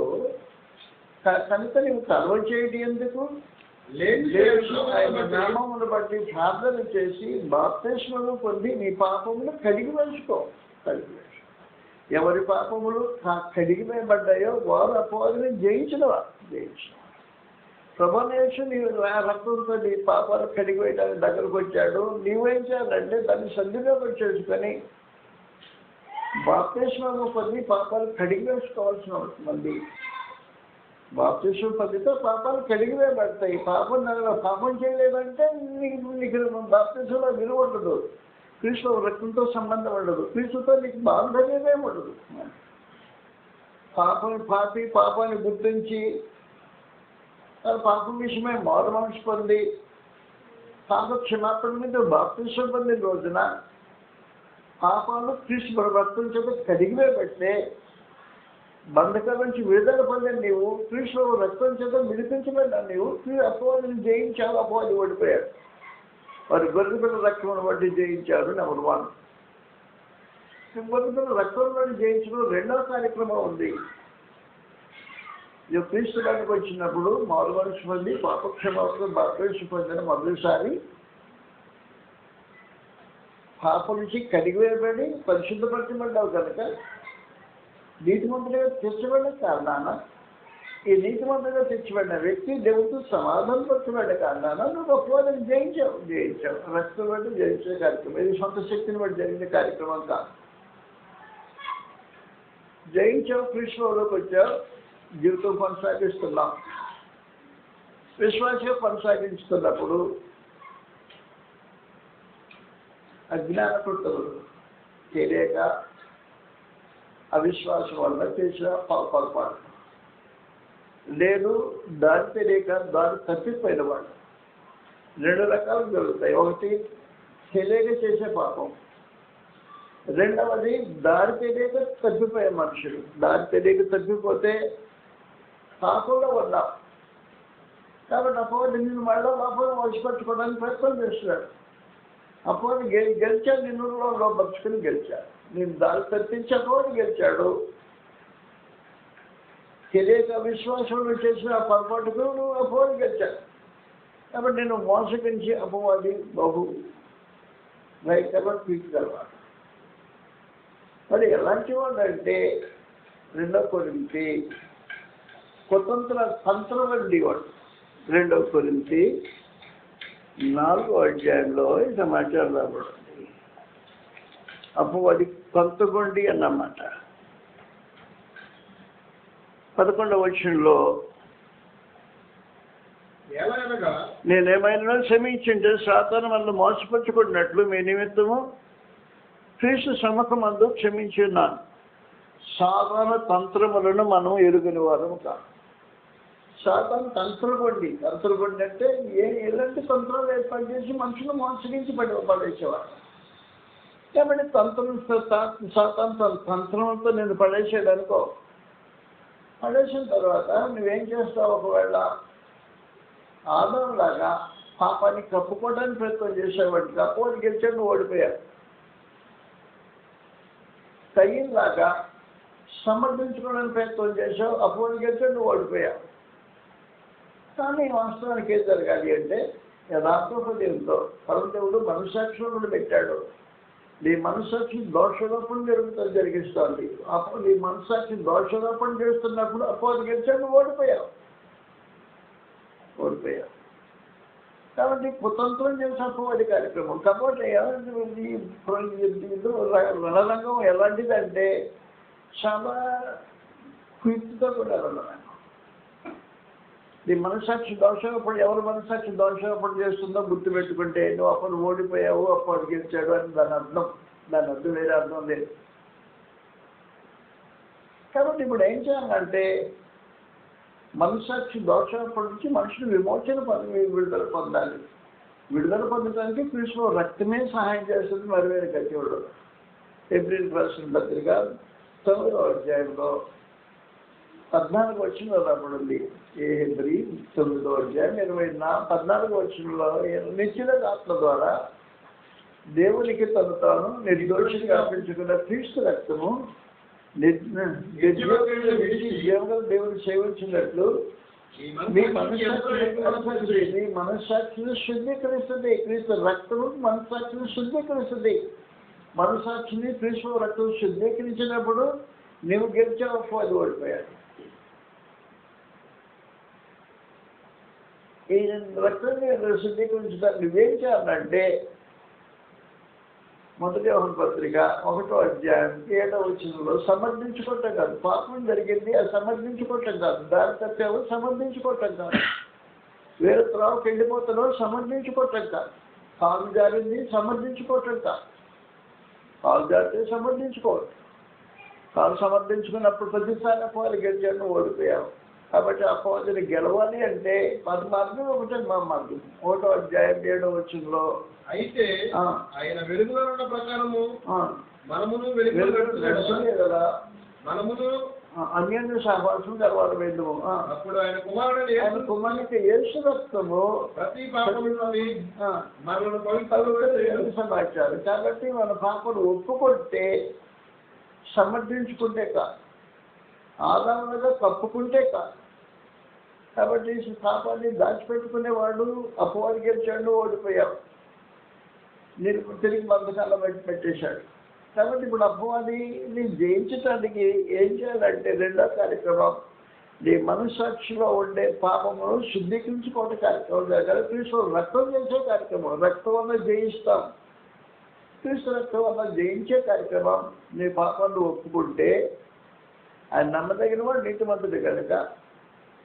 కనుక నీవు కలువ చేయడం ఎందుకు? ఆయన నామమును బట్టి ప్రార్థన చేసి బాప్తిస్మము పొంది నీ పాపములు కడిగి వేసుకో. ఎవరి పాపములు కడిగివేయబడ్డాయో వారు అపవాదిని జయించినవా? ప్రభనేషు నీవు రక్తంతో నీ పాపాలు కడిగివేయడానికి దగ్గరకు వచ్చాడు. నీవేం చేయాలంటే దాన్ని సద్వినియోగం చేసుకొని బాప్తిస్మము పొంది పాపాలు కడిగి వేసుకోవాల్సిన మంది. బాప్తిస్మం పొందితే పాపాలు కడిగివేయబడతాయి. పాపం చేయలేదంటే నీకు బాప్తిస్మంలో విలువ ఉండదు, క్రీస్తు రక్తంతో సంబంధం ఉండదు, క్రీస్తుతో నీకు బాంధవ్యమే ఉండదు. పాపాన్ని గుర్తించి తన పాపం విషయమే మారు మనసు పొంది పాప క్షమాపణ మీద బాప్తిస్మం పొందిన రోజున పాపాలు క్రీస్తు రక్తం చేత కడిగివేయబట్టే బంధకాల నుంచి విడుదల పొందిన నీవు క్రీస్తు రక్తం చేత విడిపించబడ్డా నీవు అపవాదిని జయించావు. అపవాది ఓడిపోయాడు. వారి గొర్రెపిల్ల రక్తం బట్టి జయించారు. నెంబర్ 1. గొర్రెపిల్ల రక్తం బట్టి జయించడం రెండవ కార్యక్రమం ఉంది. క్రీస్తు దానికి వచ్చినప్పుడు మారు మనసు పొంది పాపక్షమాపణ బాప్తిస్మం పొందిన మొదటిసారి పాపం నుంచి కడిగివేయబడి పరిశుద్ధపరచబడ్డావు కనుక నీతిమంతుడిగా తెచ్చబడిన కారణాన, ఈ నీతిమంతుడిగా తెచ్చబడిన వ్యక్తి దేవుడితో సమాధానపరచబడ్డ కారణాన నువ్వు అపవాదిని జయించావు. రక్తం బట్టి జయించే కార్యక్రమం ఇది సొంత శక్తిని బట్టి జరిగిన కార్యక్రమం కాదు. జయించావు, క్రీస్తులోకి వచ్చావు, జీవితం కొనసాగిస్తున్నాం. విశ్వాసంగా కొనసాగించుతున్నప్పుడు అజ్ఞానకృతులు తెలియక అవిశ్వాసం వల్ల చేసిన పొరపాటు లేదు, దారి తెలియక దారి తప్పిపోయిన వాడు 2 రకాలు జరుగుతాయి. ఒకటి తెలియక చేసే పాపం, రెండవది దారి తెలియక తప్పిపోయే మనుషులు. దారి తెలియక తప్పిపోతే పాపంలో ఉన్నాం కాబట్టి అపవాది నిన్ను మళ్ళీ పాపం వశపరచుకోవడానికి ప్రయత్నం చేస్తున్నాడు. అపవాది గెలిచాడు, నిన్ను లోపరుచుకుని గెలిచాడు. నేను దారి తప్పించి అపవాది గెలిచాడు. తెలియక విశ్వాసంలో చేసిన పొరపాటుకు నువ్వు అపవాది గెలిచాడు. కాబట్టి నేను మోసగించి అపవాది బహు రైతుగా పీకగలవాడు. మరి ఎలాంటి వాడు అంటే 2 కొరింథీ తంత్రవండి వాడు. 2 కొరింథీ 4వ అధ్యాయంలో ఈ సమాచారం రాబడింది. అపవాది కొంతగొండి అన్నమాట. 11వ వచనంలో నేనేమైనా క్షమించింటే సాతాను వల్ల మోసపరుచుకున్నట్లు మీ నిమిత్తము క్రీస్తు సముఖమందు క్షమించి ఉన్నాను. సాధారణ తంత్రములను మనం ఎరుగని వారము కాదు. సాతాను తంత్రపడి అంటే ఎలాంటి తంత్రాలు ఏర్పాటు చేసి మనుషులు మోసగించి పడేసేవారు. కాబట్టి సాతాను తంత్రంతో నేను పడేసాడు అనుకో. పడేసిన తర్వాత నువ్వేం చేస్తావు? ఒకవేళ ఆదాంలాగా పాపాన్ని కప్పుకోవడానికి ప్రయత్నం చేసేవాడికి కప్పుకోవడానికి గెలిచాడు, నువ్వు ఓడిపోయావు. కయ్యింలాగా సమర్థించుకోవడానికి ప్రయత్నం చేసావు, అప్పుడు గెలిచాడు, నువ్వు ఓడిపోయావు. కానీ వాస్తవానికి ఏం జరగాలి అంటే యథార్థ హృదయంతో పరమదేవుడు మనస్సాక్షిలో కూడా పెట్టాడు. నీ మనస్సాక్షి దోషారోపణ జరిగిస్తుంది. అప్పుడు నీ మనస్సాక్షి దోషారోపణ చేస్తున్నప్పుడు అప్పుడు గెలిచాడు, నువ్వు ఓడిపోయావు. కాబట్టి కుతంత్రం చేసిన అపవాది కార్యక్రమం. కాబట్టి రణరంగం ఎలాంటిదంటే చాలా కీర్తితో కూడా రణరంగం. నీ మనస్సాక్షి దోషారోపణ ఎవరు మనస్సాక్షి దోషారోపణ చేస్తుందో గుర్తుపెట్టుకుంటే నువ్వు అప్పుడు ఓడిపోయావు, అప్పుడు గెలిచాడు అని దాని అర్థం వేరే అర్థం లేదు. కాబట్టి ఇప్పుడు ఏం చేయాలంటే మనస్సాక్షి దోషారోపణ నుంచి మనుషులు విడుదల పొందాలి. విడుదల పొందడానికి క్రీస్తులో రక్తమే సహాయం చేస్తుంది, మరి వేరే గతి ఉండదు. ఏప్రిల్ రాసిన పత్రిక 9వ అధ్యాయంలో 14వ వచనంలో రాబడింది. హెబ్రీ 9వ అధ్యాయం 14వ వచనంలో నిశ్చల ద్వారా దేవునికి తను తాను నిర్దోషిగా అర్పించుకున్న క్రీస్తు రక్తము దేవుని సేవించినట్లు మీ మనస్సాక్షిని శుద్ధీకరిస్తుంది. క్రీస్తు రక్తము మనస్సాక్షిని శుద్ధీకరిస్తుంది. మనస్సాక్షిని క్రీస్తు రక్తం శుద్ధీకరించినప్పుడు నువ్వు గెలిచావు, అది ఓడిపోయాడు. ఈ రక్తాన్ని శుద్ధీకరించడానికి నువ్వేం చేయాలంటే మొదటి యోహాను పత్రిక 1వ అధ్యాయం 7వ వచనంలో సమర్థించుకోవటం కాదు. పాపం జరిగింది, అది సమర్థించుకోవటం కాదు. దారి తప్పావు, సమర్థించుకోవటం కాదు. వేరే త్రావుకి వెళ్ళిపోతున్నావు, సమర్థించుకోవటం కాదు. కాలు జారింది, సమర్థించుకోవటం కాదు. కాలు జారితే సమర్థించుకోవటం. కాలు సమర్థించుకున్నప్పుడు ప్రతిసారి అపవాది గెలిచాను, ఓడిపోయావు. కాబట్టి అపవాదిని గెలవాలి అంటే 10 మార్గం, ఒకటే మా మార్గం. 1వ అధ్యాయం 7వ వచనంలో అయితే ఆయన వెలుగులో ఉన్న ప్రకారము మనమును నడుచునే కదా మనమును అన్యోన్య సహవాసం గర్వాలు వెళ్దాము. అప్పుడు ఆయన కుమారునికి యేసు రక్తము ప్రతి పాపం నుండి మనల్ని సమాచారం. కాబట్టి మన పాపను ఒప్పుకుంటే సమర్థించుకుంటే కాదు, ఆధారంగా కప్పుకుంటే కాదు. కాబట్టి పాపాన్ని దాచిపెట్టుకునేవాడు అపవాది గెలిచాడు, ఓడిపోయావు. నేను తిరిగి బంధకాల్లో పెట్టేశాడు. కాబట్టి ఇప్పుడు అపవాదిని జయించడానికి ఏం చేయాలంటే 2వ కార్యక్రమం నీ మనస్సాక్షిలో ఉండే పాపమును శుద్ధీకరించుకోవడం కార్యక్రమం. క్రీస్తు రక్తం చేసే కార్యక్రమం. రక్తం వల్ల జయిస్తాం. క్రీస్తు రక్తం వల్ల జయించే కార్యక్రమం. నీ పాపాన్ని ఒప్పుకుంటే ఆయన నమ్మదగిన వాడు నీతిమంతుడు కనుక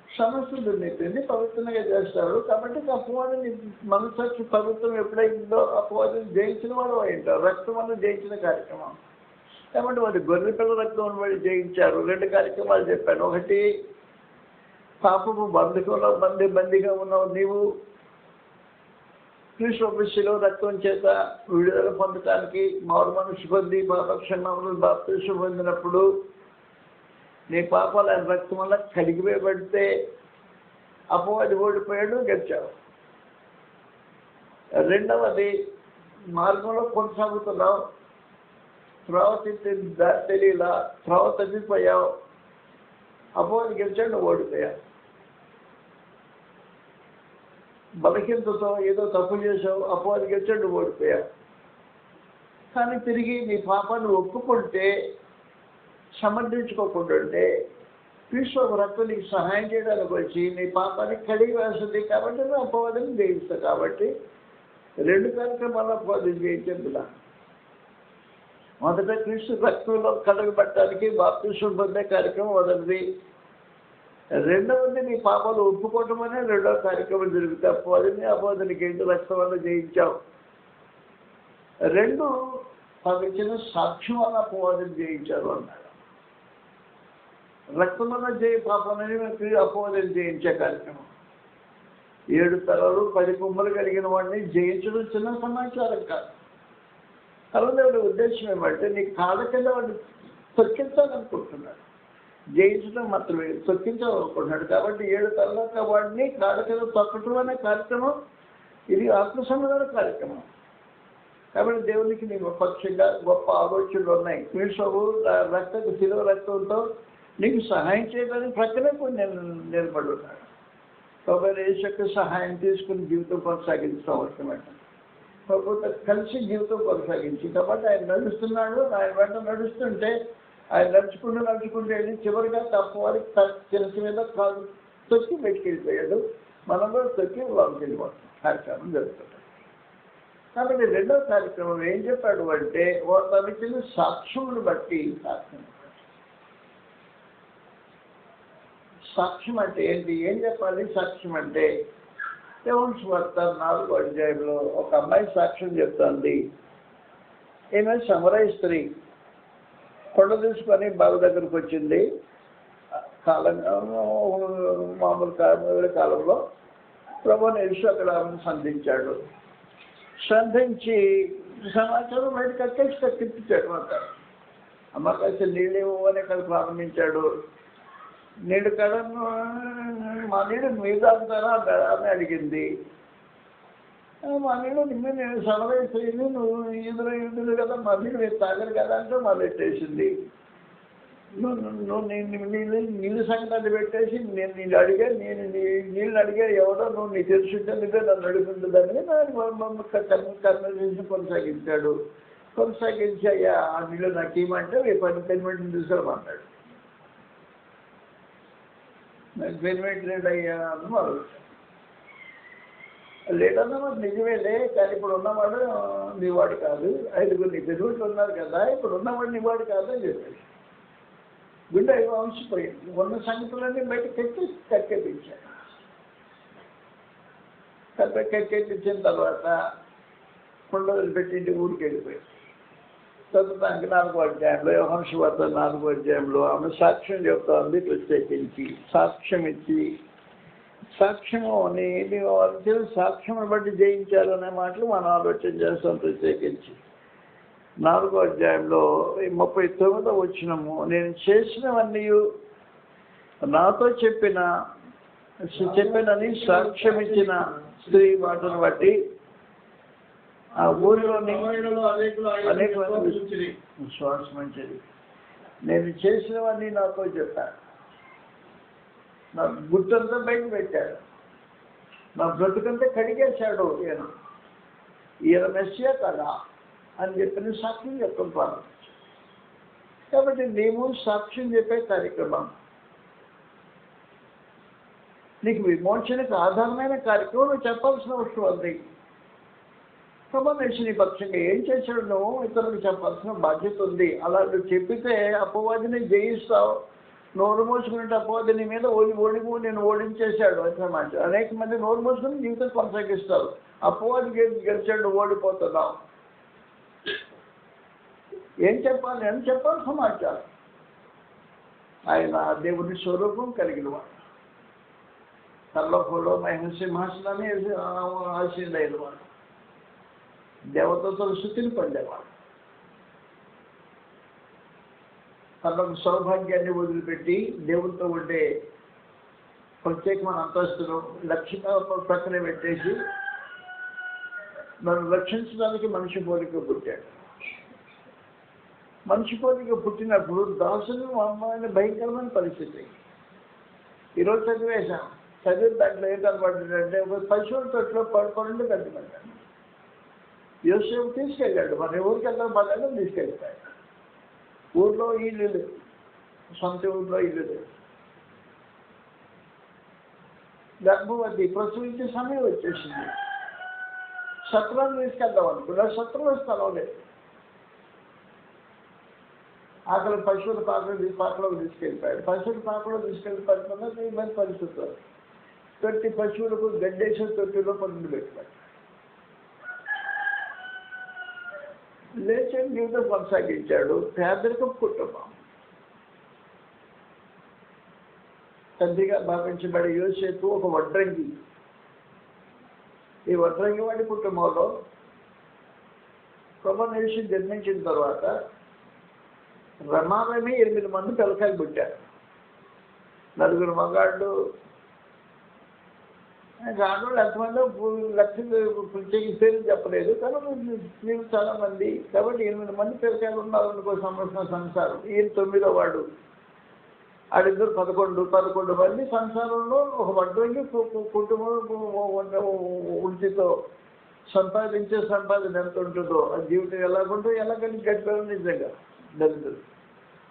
సమస్య దుర్నీతిని పవిత్రంగా చేస్తారు. కాబట్టి అపవాదిని మనస్సాక్షి పవిత్రం ఎప్పుడైందో అపవాదిని జయించిన వాడు అయింటారు. రక్తం వల్ల జయించిన కార్యక్రమం. కాబట్టి వాడు గొర్రె పిల్ల రక్తం వాడు జయించారు. 2 కార్యక్రమాలు చెప్పాను. ఒకటి, పాపము బంధకంలో బందీగా ఉన్నావు నీవు. క్రీస్తు రక్తం చేత విడుదల పొందటానికి మారు మనసు పొంది పాపక్షమాపణలు బాప్తిసం పొందినప్పుడు నీ పాపాలు ఆయన రక్తం వల్ల కడిగివేయబడితే అపవాది ఓడిపోయాడు, గెలిచావు. 2వది, మార్గంలో కొనసాగుతున్నావు, తెలియలా, తప్పిపోయావు, అపవాది గెలిచాడు, నువ్వు ఓడిపోయావు. బలహీనతతో ఏదో తప్పు చేసావు, అపవాది గెలిచాడు, నువ్వు ఓడిపోయావు. కానీ తిరిగి నీ పాపాన్ని ఒప్పుకుంటే, సమర్థించుకోకుండా ఉంటే క్రీస్తు రక్తం నీకు సహాయం చేయడానికి వచ్చి నీ పాపాన్ని కడిగి వేస్తుంది. కాబట్టి నువ్వు అపవాదిని జయిస్తావు. కాబట్టి 2 కార్యక్రమాలు అపవాదిని జయించేందులా. మొదట క్రీస్తు రక్తంలో కడగబట్టడానికి బాప్తిసం పొందే కార్యక్రమం మొదటిది. రెండవది నీ పాపాలు ఒప్పుకోవటం అనే రెండవ కార్యక్రమం జరుగుతుంది. అపవాదిని ఏంటి రక్తం వల్ల జయించావు. రెండు ఇచ్చిన సాక్ష్యం వల్ల అపవాదిని జయించారు అన్నాడు. రక్తం వల్ల పాపం అనేది అపవాదిని జయించే కార్యక్రమం. 7 తలలు 10 కొమ్మలు కలిగిన వాడిని జయించడం చిన్న సమాచారం కాదు. దేవుడి ఉద్దేశం ఏమంటే నీ కాళ్ళ కింద వాడిని తొక్కించాలనుకుంటున్నాడు. జయించడం మాత్రమే తొక్కించాలనుకుంటున్నాడు. కాబట్టి 7 తలల వాడిని కాళ్ళ కింద తొక్కటం అనే కార్యక్రమం ఇది ఆత్మ సమాధాన కార్యక్రమం. కాబట్టి దేవునికి నీకు పక్షంగా గొప్ప ఆలోచనలు ఉన్నాయి. క్రీస్తు శిలువ రక్తంతో నీకు సహాయం చేయడానికి ప్రక్కనే నేను నిలబడి ఉన్నాడు. కాబట్టి యేసు యొక్క సహాయం తీసుకుని జీవితం కొనసాగించడం అవసరమంట. ప్రభుత్వం కలిసి జీవితం కొనసాగించి కాబట్టి ఆయన నడుస్తున్నాడు. ఆయన వెంట నడుస్తుంటే ఆయన నడుచుకుంటూ వెళ్ళి చివరిగా తప్పవారికి తెలిసి మీద కాదు తొక్కి బయటికెళ్ళిపోయాడు. మనం కూడా తొక్కి లోకి వెళ్ళిపోతాం. కార్యక్రమం జరుగుతుంది. కాబట్టి రెండవ కార్యక్రమం ఏం చెప్పాడు అంటే తను ఇచ్చిన సాక్ష్యమును బట్టి సాక్ష్యం అంటే ఏంటి? ఏం చెప్పాలి? సాక్ష్యం అంటే యోహాను సువార్త 4వ అధ్యాయంలో ఒక అమ్మాయి సాక్ష్యం చెప్తుంది. ఈమె సమరయ స్త్రీ కొండ తీసుకొని బావి దగ్గరకు వచ్చింది. మామూలు కాలంలో ప్రభువుని యేసు అక్కడ ఆమెను సంధించాడు. సంధించి సమాచారం బయట కక్కించాడు. అమ్మ కాస్త నీళ్ళు ఇవ్వని ఇక్కడ ప్రారంభించాడు. నీళ్ళు కదా మా నీళ్ళు మీరు తాగుతారా అని అడిగింది. మా నీళ్ళు నేను సమరయ స్త్రీని నువ్వు ఈదురు కదా మా నీళ్ళు మీరు తాగరు కదా అంటే మొదలెట్టేసింది. నువ్వు నీళ్ళు సంగతి పెట్టేసి నేను నీళ్ళు అడిగా ఎవడో నువ్వు నీకు తెలుసుంటే నువ్వే నన్ను అడుగుతుందని కన్వర్సేషన్ కొనసాగించి అయ్యా ఆ నీళ్ళు నాకు ఏమంటే 10 మినిట్లు తీసుకురమన్నాడు. నాకు 10 మినిట్లు లేదయ్యా అని మొదలు లేదన్నా మాకు నిజమేలే, కానీ ఇప్పుడు ఉన్నవాడు నీవాడు కాదు. 5 నీ పెరుగుట్లు ఉన్నారు కదా, ఇప్పుడు ఉన్నవాడు నీవాడు కాదు అని చెప్పేసి గుండె వంశపోయింది. ఉన్న సంగతులన్నీ బయట కక్కెట్టించాడు. కక్కెట్టించిన తర్వాత కొండలు పెట్టి ఊరికి వెళ్ళిపోయింది. చదువుతానికి 4వ అధ్యాయంలో యోహాను సువార్త 4వ అధ్యాయంలో ఆమె సాక్ష్యం చెప్తోంది. ప్రత్యేకించి సాక్ష్యం ఇచ్చి సాక్ష్యము సాక్ష్యం బట్టి జయించాలనే మాటలు మనం ఆలోచన చేస్తాం. ప్రత్యేకించి 4వ అధ్యాయంలో 39వ వచనము నేను చేసినవన్నీ నాతో చెప్పినని సాక్ష్యం ఇచ్చిన స్త్రీ మాటను బట్టి ఆ ఊరిలోని అనేక విశ్వాసం మంచిది. నేను చేసినవన్నీ నాతో చెప్పాను. నా గుర్తంతా బయట పెట్టాడు. నా బ్రతుకంతా కడిగేశాడు. ఈయన మెస్సియా కదా అని చెప్పిన సాక్ష్యం చెప్పడం ప్రారంభించాడు. కాబట్టి నీవు సాక్ష్యం చెప్పే కార్యక్రమం నీకు విమోచనకు ఆధారమైన కార్యక్రమం నువ్వు చెప్పాల్సిన అవసరం ఉంది. ప్రభావేశ నీ పక్షంగా ఏం చేశాడు నువ్వు ఇతరులకు చెప్పాల్సిన బాధ్యత ఉంది. అలా నువ్వు చెప్పితే అపవాదిని జయిస్తావు. నోరు మోసుకునే అపవాదిని మీద నేను ఓడించేశాడు అన్నమాట. అనేక మంది నోరు మోసుకుని జీవితం కొనసాగిస్తారు. అపవాది గెలిచాడు, ఓడిపోతున్నావు. ఏం చెప్పాలి అని చెప్పాలి సమాచారం. ఆయన దేవుని స్వరూపం కలిగిన వాడు, తల్లఫలో మహిమ సింహాసనాన్ని ఆశీర్వైన వాడు, దేవతతో స్థుతిని పొందేవాడు, తనకు సౌభాగ్యాన్ని వదిలిపెట్టి దేవుడితో ఉండే ప్రత్యేకమైన అంతస్తును ప్రక్కన పెట్టేసి నన్ను రక్షించడానికి మనిషి పోలిక పుట్టాడు. మనిషి పోలిక పుట్టినప్పుడు దాసులు అమ్మాయిని భయంకరమైన పరిస్థితి. ఈరోజు చదివేశాం. చదివిన దాంట్లో ఏం కనబడ్డాడంటే ఒక పశువుల తొట్లో పడుకోండి కట్టుబడ్డాడు. యోసేపు తీసుకెళ్ళాడు. మన ఊరికి వెళ్తాం పడ్డాడు, తీసుకెళ్తాడు. ఊర్లో ఇల్లు లేదు, సొంత ఊర్లో ఇల్లు లేదు. గర్భవతి ప్రసవించే సమయం వచ్చేసింది. సత్రాన్ని తీసుకెళ్దాం అనుకున్నా, సత్రంలో స్థలం లేదు. ఆకలి పశువుల పాకలోకి తీసుకెళ్ళిపోయాడు. పశువుల పాకలో తీసుకెళ్ళిపోతున్నా ఈ మంది పరిస్థితులు తొట్టి పశువులకు గడ్డేసిన తొట్టిలో పన్నులు పెట్టాడు. లేచిన జీవితం కొనసాగించాడు. పేదరికం కుటుంబం. తండ్రిగా భావించబడే యోసేపు ఒక వడ్రంగి. ఈ వడ్రంగి వాడి కుటుంబంలో ప్రభువైన యేసు జన్మించిన తర్వాత రమారమి 8 మంది పిల్లకాయలు పుట్టారు. 4 మగాళ్ళు. ఆడవాళ్ళు ఎంతమంది లక్షలు ప్రత్యేక పేరు చెప్పలేదు, కానీ మీరు చాలా మంది కాబట్టి 8 మంది పిల్లకాయలు ఉన్నారనుకో సంవత్సరం సంసారం. ఈయన 9వ వాడు. ఆడిద్దరు 11 మంది సంసారంలో ఒక వడ్రంగి కుటుంబం వృత్తితో సంపాదించే సంపాదన ఎంత ఉంటుందో ఆ జీవితం ఎలాగుంటుందో ఎలాగని గడిపారు నిజంగా దరిద్రుడు.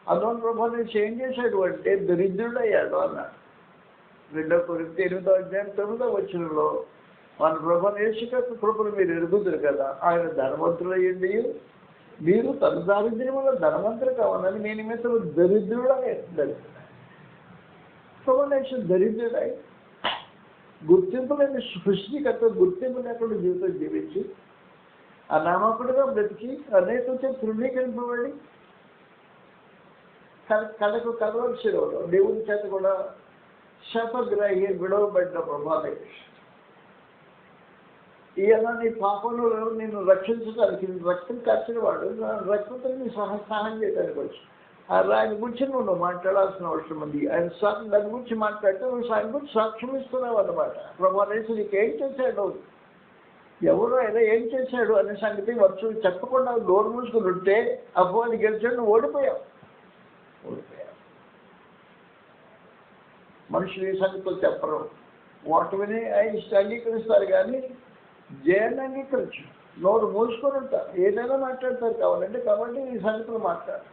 అందువల్ల ప్రభువు నుంచి ఏం చేశాడు అంటే దరిద్రుడు అయ్యాడు అన్నాడు. 2 కొరింథీ 8వ అధ్యాయం 9వ వచనంలో మన ప్రభువైన యేసు యొక్క కృపను మీరు ఎరుగుదురు కదా, ఆయన ధనవంతుడు అయ్యింది మీరు తన దారిద్ర్యం వల్ల ధనవంతులు కావాలని నేను నిమిత్తం దరిద్రుడు అయ్యాడు. ప్రభువైన యేసు దరిద్రుడై గుర్తింపు లేని సృష్టికర్త గుర్తింపు లేకుండా జీవితం జీవించి అనామకుడుగా బ్రతికి అనేక తృణీకరింపబడి కళకు కలవలసిన దేవుని చేత కూడా శాపగ్రాహి విడవబడిన ప్రభావం. ఈయన నీ పాపంలో నేను రక్షించడానికి రక్తం కార్చిన వాడు, రక్తంతో నీ సహాయం చేయడానికి వచ్చి ఆయన గురించి నువ్వు మాట్లాడాల్సిన అవసరం ఉంది. ఆయన దాని గురించి మాట్లాడితే నువ్వు ఆయన గురించి సాక్ష్యం ఇస్తున్నావు అన్నమాట. ప్రభువైన నీకు ఏం చేశాడు, ఎవరు ఆయన ఏం చేశాడు అనే సంగతి వర్షం చెప్పకుండా నోరు మూసుకుని ఉంటే అపవాది గెలిచాడు, నువ్వు ఓడిపోయావు. మనుషులు ఈ సంగతులు చెప్పరు. ఓటమిని అంగీకరిస్తారు కానీ జయాన్ని అంగీకరించు. నోరు మూసుకొని ఉంటారు, ఏదైనా మాట్లాడతారు కావాలంటే. కాబట్టి ఈ సంగతులు మాట్లాడు.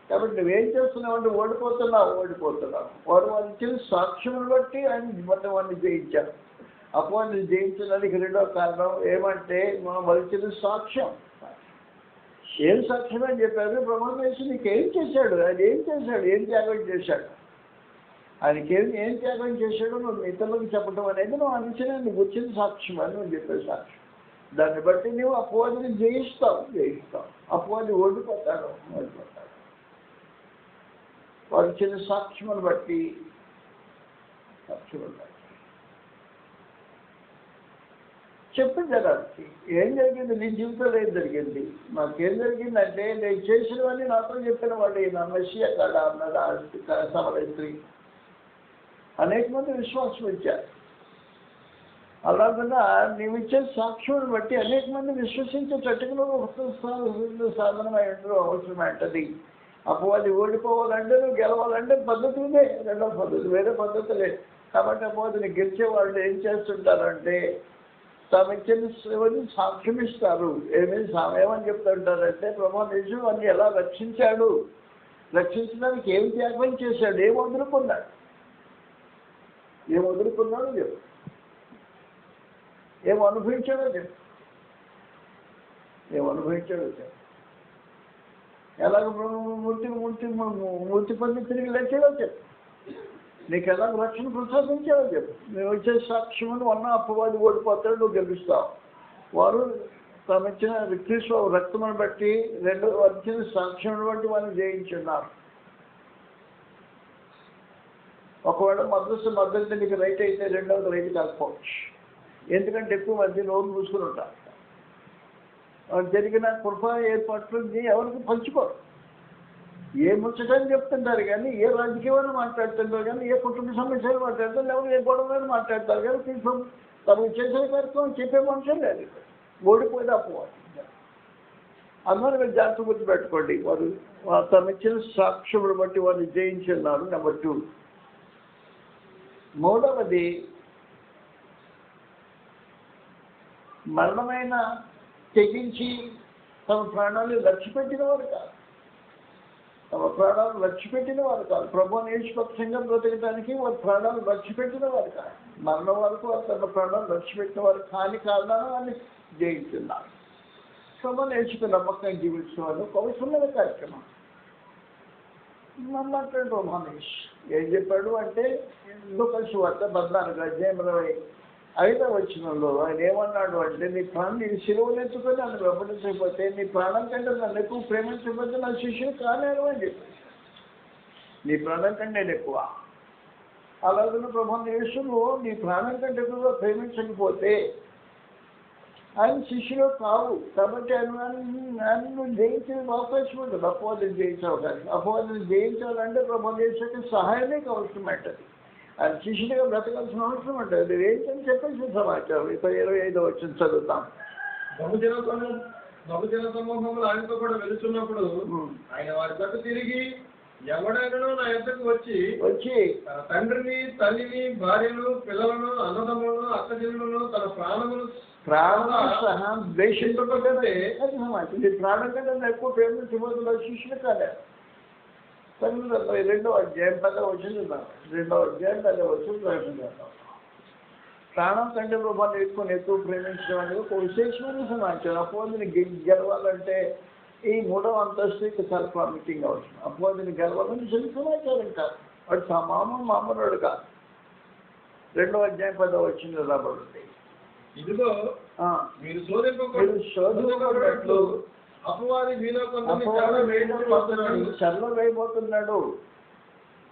కాబట్టి నువ్వేం చేస్తున్నావు అంటే ఓడిపోతున్నావు. వారు ఇచ్చిన సాక్ష్యమును బట్టి ఆయన మొత్తం వాడిని జయించారు. అపవాదిని జయించడానికి 2వ కారణం ఏమంటే మనం వలిచిన సాక్ష్యం. ఏం సాక్ష్యం అని చెప్పారు? ప్రభువైన యేసు నీకేం చేశాడు, ఆయన ఏం చేశాడు, ఏం త్యాగం చేశాడు, ఆయనకి ఏం త్యాగం చేశాడో నువ్వు ఇతరులకు చెప్పడం అనేది నువ్వు అంచనా నువ్వు వచ్చిన సాక్ష్యం అని నువ్వు చెప్పే సాక్ష్యం. దాన్ని బట్టి నువ్వు అపవాదిని జయిస్తావు. అపవాది ఓడిపోతాడు. వారు చిన్న సాక్ష్యమును బట్టి చెప్పు జనానికి ఏం జరిగింది, నీ జీవితంలో ఏం జరిగింది. నాకేం జరిగిందంటే నేను చేసినవన్నీ నాతో చెప్పిన వాడు నా మెస్సియా కాడా అన్నాడు ఆ సమరస్త్రీ. అనేక మంది విశ్వాసం ఇచ్చారు. అలాగన్నా నీవిచ్చే సాక్ష్యం బట్టి అనేక మంది విశ్వసించేటట్టుగా సాధనమై అవసరమైంటది. అపవాది ఓడిపోవాలంటే నువ్వు గెలవాలంటే పద్ధతి ఇదే. 2వ పద్ధతి, వేరే పద్ధతి లేదు. కాబట్టి అపవాదిని గెలిచే వాళ్ళు ఏం చేస్తుంటారంటే తాము ఇచ్చిన సేవని సాక్ష్యం ఇస్తారు. ఏమని చెప్తుంటారంటే ప్రభువైన యేసు అన్ని ఎలా రక్షించాడు, రక్షించడానికి ఏం త్యాగం చేశాడు, ఏం వదులుకున్నాడు చెప్పు, ఏం అనుభవించాడో చెప్పు. ఎలాగ మూర్తి పొంది తిరిగి లేచాడో చెప్పు. నీకు ఎలాగ రక్షణ ప్రసాదించాడో చెప్పు. నువ్వు వచ్చే సాక్ష్యమును అపవాది ఓడిపోతాడు, నువ్వు గెలుస్తావు. వారు తాము ఇచ్చిన క్రీస్తు రక్తమును బట్టి వచ్చిన సాక్ష్యమును బట్టి వారిని జయించున్నారు. ఒకవేళ మద్దతు నీకు రైట్ అయితే 2వది రైట్ కాకపోవచ్చు. ఎందుకంటే ఎక్కువ మంది నోరు మూసుకుని ఉంటారు. జరిగిన కృప ఏర్పాట్లు ఎవరికి పంచుకోరు. ఏ ముచ్చటని చెప్తుంటారు కానీ, ఏ రాజకీయాలు మాట్లాడుతుంటారు కానీ, ఏ కుటుంబ సమస్యలు మాట్లాడతారు, ఎవరు ఏ గొడవలు మాట్లాడతారు కానీ తమకు చేసే కార్యక్రమం చెప్పే మనుషులు లేదు. ఓడిపోయిన అపవాది. అందువల్ల మీరు జాగ్రత్త గుర్తుపెట్టుకోండి. వారు తమ ఇచ్చిన సాక్ష్యములు బట్టి వారిని జయించున్నారు. నెంబర్ 2. 3వది మరణమైన తెగించి తమ ప్రాణాలు లక్ష్యపెట్టిన వారు కాదు. ప్రభువైన యేసు పక్షంగా బ్రతకడానికి వారి ప్రాణాలు లక్ష్యపెట్టిన వారు కాదు. మరణం వరకు వారు తమ ప్రాణాలు లక్ష్యపెట్టిన వారు కాని కారణాలు అని జయించున్నారు. ప్రభువైన యేసుకు నమ్మకంగా జీవించిన వారు అవసరమైన కార్యక్రమం. నమ్మట్లేదు మహేష్ ఏం చెప్పాడు అంటే లూకాసు వార్త 14:25 ఆయన ఏమన్నాడు అంటే నీ ప్రాణం నీ శిలువను ఎత్తుకొని నన్ను వెంబడించకపోతే నీ ప్రాణం కంటే నన్ను ఎక్కువ ప్రేమించకపోతే నా శిష్యుడు కాలేరు అని చెప్పాడు. నీ ప్రాణం కంటే నేను ఎక్కువ అలాగే ప్రభు యేసును నీ ప్రాణం కంటే ఎక్కువగా ప్రేమించకపోతే ఆయన శిష్యులు కావు. కాబట్టి ఆయన జయించిన అవకాశం ఉంటుంది. అపవాదం జయించే అవకాశం. అపవాదం జయించాలంటే ప్రభు యేసుకి సహాయమే అవసరం అంటది. ఆయన శిష్యుడిగా బ్రతకాల్సిన అవసరం ఉంటుంది. అది ఏంటని చెప్పేసి సమాచారం 25వ వచనం చదువుతాం. బహుజన సమూహములు ఆయనతో కూడా వెళుతున్నప్పుడు ఆయన వారి పట్టు తిరిగి ఎవడైనా నా యొద్దకు వచ్చి తన తండ్రిని తల్లిని భార్యను పిల్లలను అన్నదమ్ములను అక్కచెల్లెలను తన సహా ద్వేషించకపోతే అది సమాచారం. ప్రాణం కంటే ఎక్కువ ప్రేమించబోతున్న శిష్యులు కాలే. 2వ అధ్యాయం 10వ వచనం 2వ అధ్యాయం 10వ వచనం ప్రకటించాం. ప్రాణం కంటే ప్రభావం ఎక్కువ ప్రేమించడం అనేది ఒక విశేషమైన సమాచారం. అపోదిని గెలవాలంటే ఈ 3వ అంతస్తుకి చాలా ప్రాముఖ్యంగా అవసరం. అపోదిని గెలవాలని చిన్న సమాచారం కాదు. వాడు మామూలుడు కాదు. 2వ అధ్యాయం 10వ వచనం రాబడింది. ఇదిగో మీరు శోధింపబడినట్లు అపవాది మీలో చెరలో వేయబోతున్నాడు.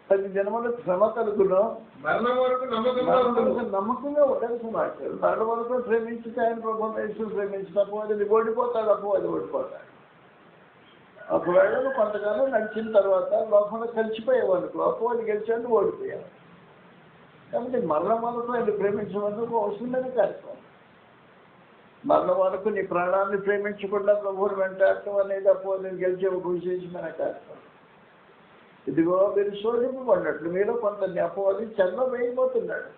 10 జన్మల శ్రమ కలుగును. మరణం వరకు నమ్మకంగా ఉండాలి సమాచారం. మరణం వరకు ప్రేమించితే ఆయన ప్రభావం వేసి ప్రేమించిన అపవాదిని ఓడిపోతాడు. అపవాది ఓడిపోతాడు. ఒకవేళ కొంతకాలం నడిచిన తర్వాత లోకంలో కలిసిపోయేవాళ్ళకు అపవాది గెలిచాడు, ఓడిపోయాడు. కాబట్టి మరణం వరకు ఆయన ప్రేమించడానికి అవసరమైన కార్యక్రమం. మరణం వరకు నీ ప్రాణాన్ని ప్రేమించకుండా ప్రభువుని వెంటాడటం అనేది అపవాదిని గెలిచే ఒక విశేషమైన కార్యక్రమం. ఇదిగో మీరు శోధింపబడినట్లు మీలో కొంత అపవాది చెరలో వేయబోతున్నాడు.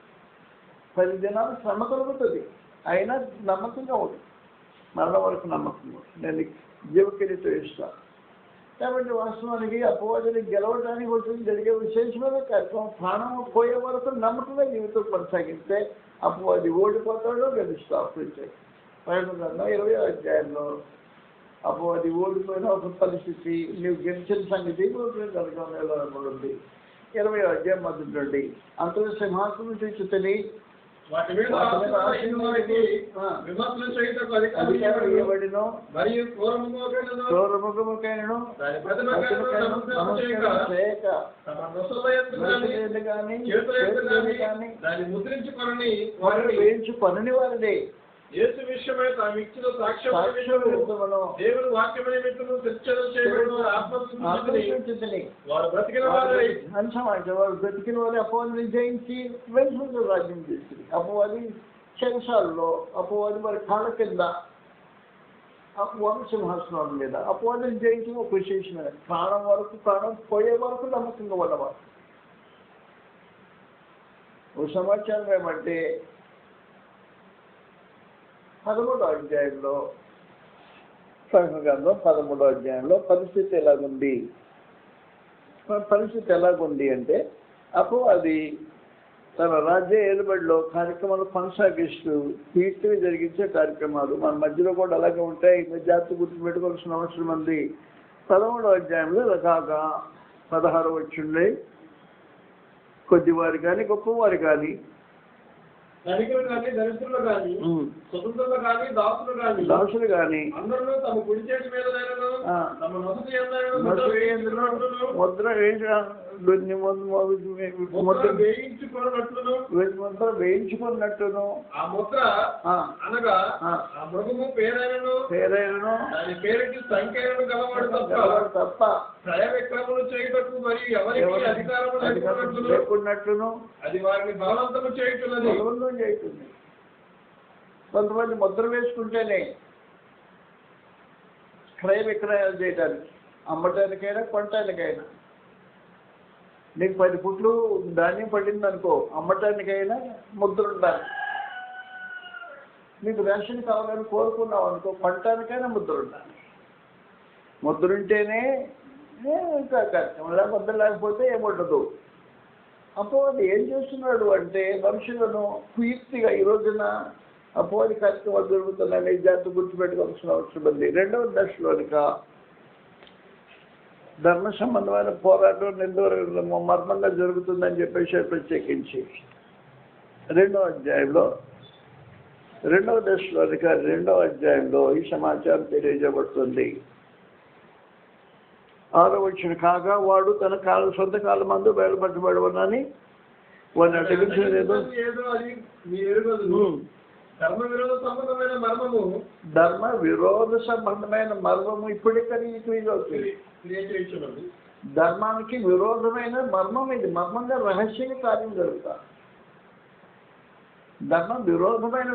10 దినాలు శ్రమ కలుగుతుంది. అయినా నమ్మకంగా ఉంటుంది. మరణం వరకు నమ్మకంగా నేను జీవకిరీతో ఇస్తాను. కాబట్టి వాస్తవానికి అపవాదిని గెలవడానికి వచ్చింది జరిగే విశేషమైన కార్యక్రమం. ప్రాణం పోయే వరకు నమ్మకంగా జీవితం కొనసాగిస్తే అపవాది ఓడిపోతాడో గెలుస్తావు. 20వ అధ్యాయంలో అపవాది ఓడిపోయిన ఒక పరిస్థితి నీవు గెలిచిన సంగతి కనుగొనేలాగుంది. 20వ అధ్యాయం మొదటి నుండి అంతలో సింహాసనం చూచుతని వాటి మీద అధికారం ఇవ్వబడిను మరియు క్రూరముఖముకైనను దాన్ని ముద్రించుకొని వేయించుకొనని వారిదే యేసు విషయమై తాము ఇచ్చిన సాక్ష్యం దేవుని వాక్యమై నిమిత్తము శిక్షణ చేయబడిన ఆత్మశుద్ధిని వారు బ్రతికిన వారే వారు బ్రతికిన వారే అపవాదిని జయించి వెలుగులో రాజ్యం చేసింది. అపవాది చెరసాలలో అపవాది వారి కాళ్ళ కింద అపవాది సింహాసనం మీద అపవాదిని జయించిన ఒక విశేషమైన ప్రాణం పోయే వరకు నమ్మకంగా ఉన్నవారు. ఓ సమాచారం ఏమంటే 13వ అధ్యాయంలో 13వ అధ్యాయంలో పరిస్థితి ఎలాగుంది అంటే అపవాది తన రాజ్య ఏలుబడిలో కార్యక్రమాలు కొనసాగిస్తూ కీర్తిని జరిగించే కార్యక్రమాలు మన మధ్యలో కూడా అలాగే ఉంటాయి. జాగ్రత్త గుర్తుపెట్టుకోవాల్సిన అవసరం ఉంది. 13వ అధ్యాయంలో రకాగా 16 వచ్చిండే కొద్దివారు కానీ గొప్పవారు కానీ ధనికులు కానీ దరిద్రులు కానీ స్వతంత్రులు కానీ దాసులు కానీ అందరూ తమ కుడి చేతి మీద తమ నొసటి ముద్ర వేయించుకున్నట్టును ఆ ముద్ర అనగా ఆ మృగము పేరైనను దాని పేరుకి సంఖ్యను గలవాడు తప్ప క్రయ విక్రములు చేయటకు మరియు ఎవరికి అధికారము లేకున్నట్టును అది వారిని బలవంతము చేయుతున్నది. కొంతమంది ముద్ర వేసుకుంటేనే క్రయ విక్రయాలు చేయడానికి, అమ్మటానికైనా కొనటానికైనా. నీకు 10 ఫుట్లు ధాన్యం పడింది అనుకో, అమ్మటానికైనా ముద్ర ఉండాలి. నీకు రేషన్ కావాలని కోరుకున్నావు అనుకో, కొనటానికైనా ముద్ర ఉండాలి. ముద్ర ఉంటేనే ఇంకా కార్యక్రమం, ముద్ర లేకపోతే ఏముండదు. అపవాది ఏం చేస్తున్నాడు అంటే మనుషులను కుయుక్తిగా ఈ రోజున అపవాది కార్యక్రమాలు జరుగుతున్నాయని జాగ్రత్త గుర్తుపెట్టుకోవాల్సిన అవసరం ఉంది. 2వ దశలోనిక ధర్మ సంబంధమైన పోరాటం మర్మంగా జరుగుతుందని చెప్పేసి ప్రత్యేకించి 2వ అధ్యాయంలో 2వ దశలోని 2వ అధ్యాయంలో ఈ సమాచారం తెలియజేయబడుతుంది. 6వ వచనం, కాగా వాడు తన సొంత కాలం మందు బయలుపరచబడవనని వాడిని అడ్డగించలేదు. ధర్మ విరోధ సంబంధమైన మర్మము ఇప్పటికీ ధర్మానికి విరోధమైన మర్మం ఇది. మర్మంగా రహస్యంగా కార్యం జరుగుతా. ధర్మ విరోధమైన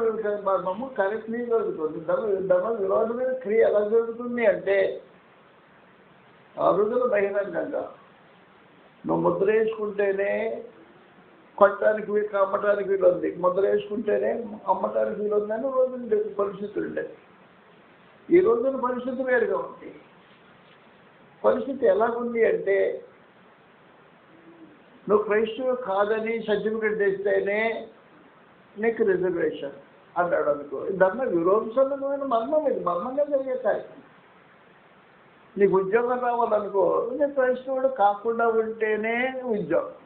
మర్మము కరెక్ట్లీ జరుగుతుంది. ధర్మ విరోధమైన క్రియ ఎలా జరుగుతుంది అంటే ఆ రోజులు బహిరంగంగా నువ్వు ముద్ర వేసుకుంటేనే కొట్టడానికి అమ్మటానికి వీలు ఉంది, ముద్ర వేసుకుంటేనే అమ్మటానికి వీలు ఉందని రోజున పరిస్థితులు ఉండేది. ఈ రోజున పరిస్థితి వేరుగా ఉంది. పరిస్థితి ఎలాగుంది అంటే నువ్వు క్రైస్తవు కాదని సర్టిఫికెట్ తెస్తేనే నీకు రిజర్వేషన్ అన్నాడు అనుకో. ధర్మ విరోధ సంబంధమైన మర్మం ఇది. మర్మంగా జరిగే కార్యక్రమం. నీకు ఉద్యోగం రావాలనుకో, నేను క్రైస్తవుడు కాకుండా ఉంటేనే ఉద్యోగం.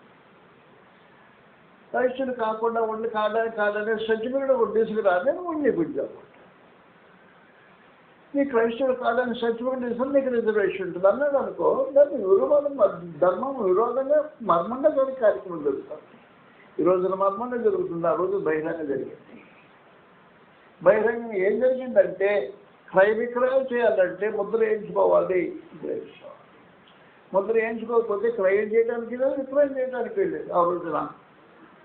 క్రైస్తవుడు కాకుండా ఉండి కాదనే సర్టిఫికెట్ ఒకటి తీసుకురాదే నీకు ఉద్యోగం. నీ క్రైస్తవుడు కాదని సర్టిఫికెట్ తీసుకుని నీకు రిజర్వేషన్ ఉంటుంది అన్నాడు అనుకో. దాన్ని ధర్మం విరోధంగా మర్మంగా జరిగే కార్యక్రమం జరుగుతుంది. ఈ రోజున మర్మంగా జరుగుతుంది, ఆ రోజు బహిరంగంగా జరిగింది. బహిరంగంగా ఏం జరిగిందంటే క్రయ విక్రయాలు చేయాలంటే ముద్ర వేయించుకోవాలి. ముద్ర వేయించుకోకపోతే క్రయం చేయడానికి లేదు, విక్రయం చేయడానికి వెళ్ళేది ఆ రోజున.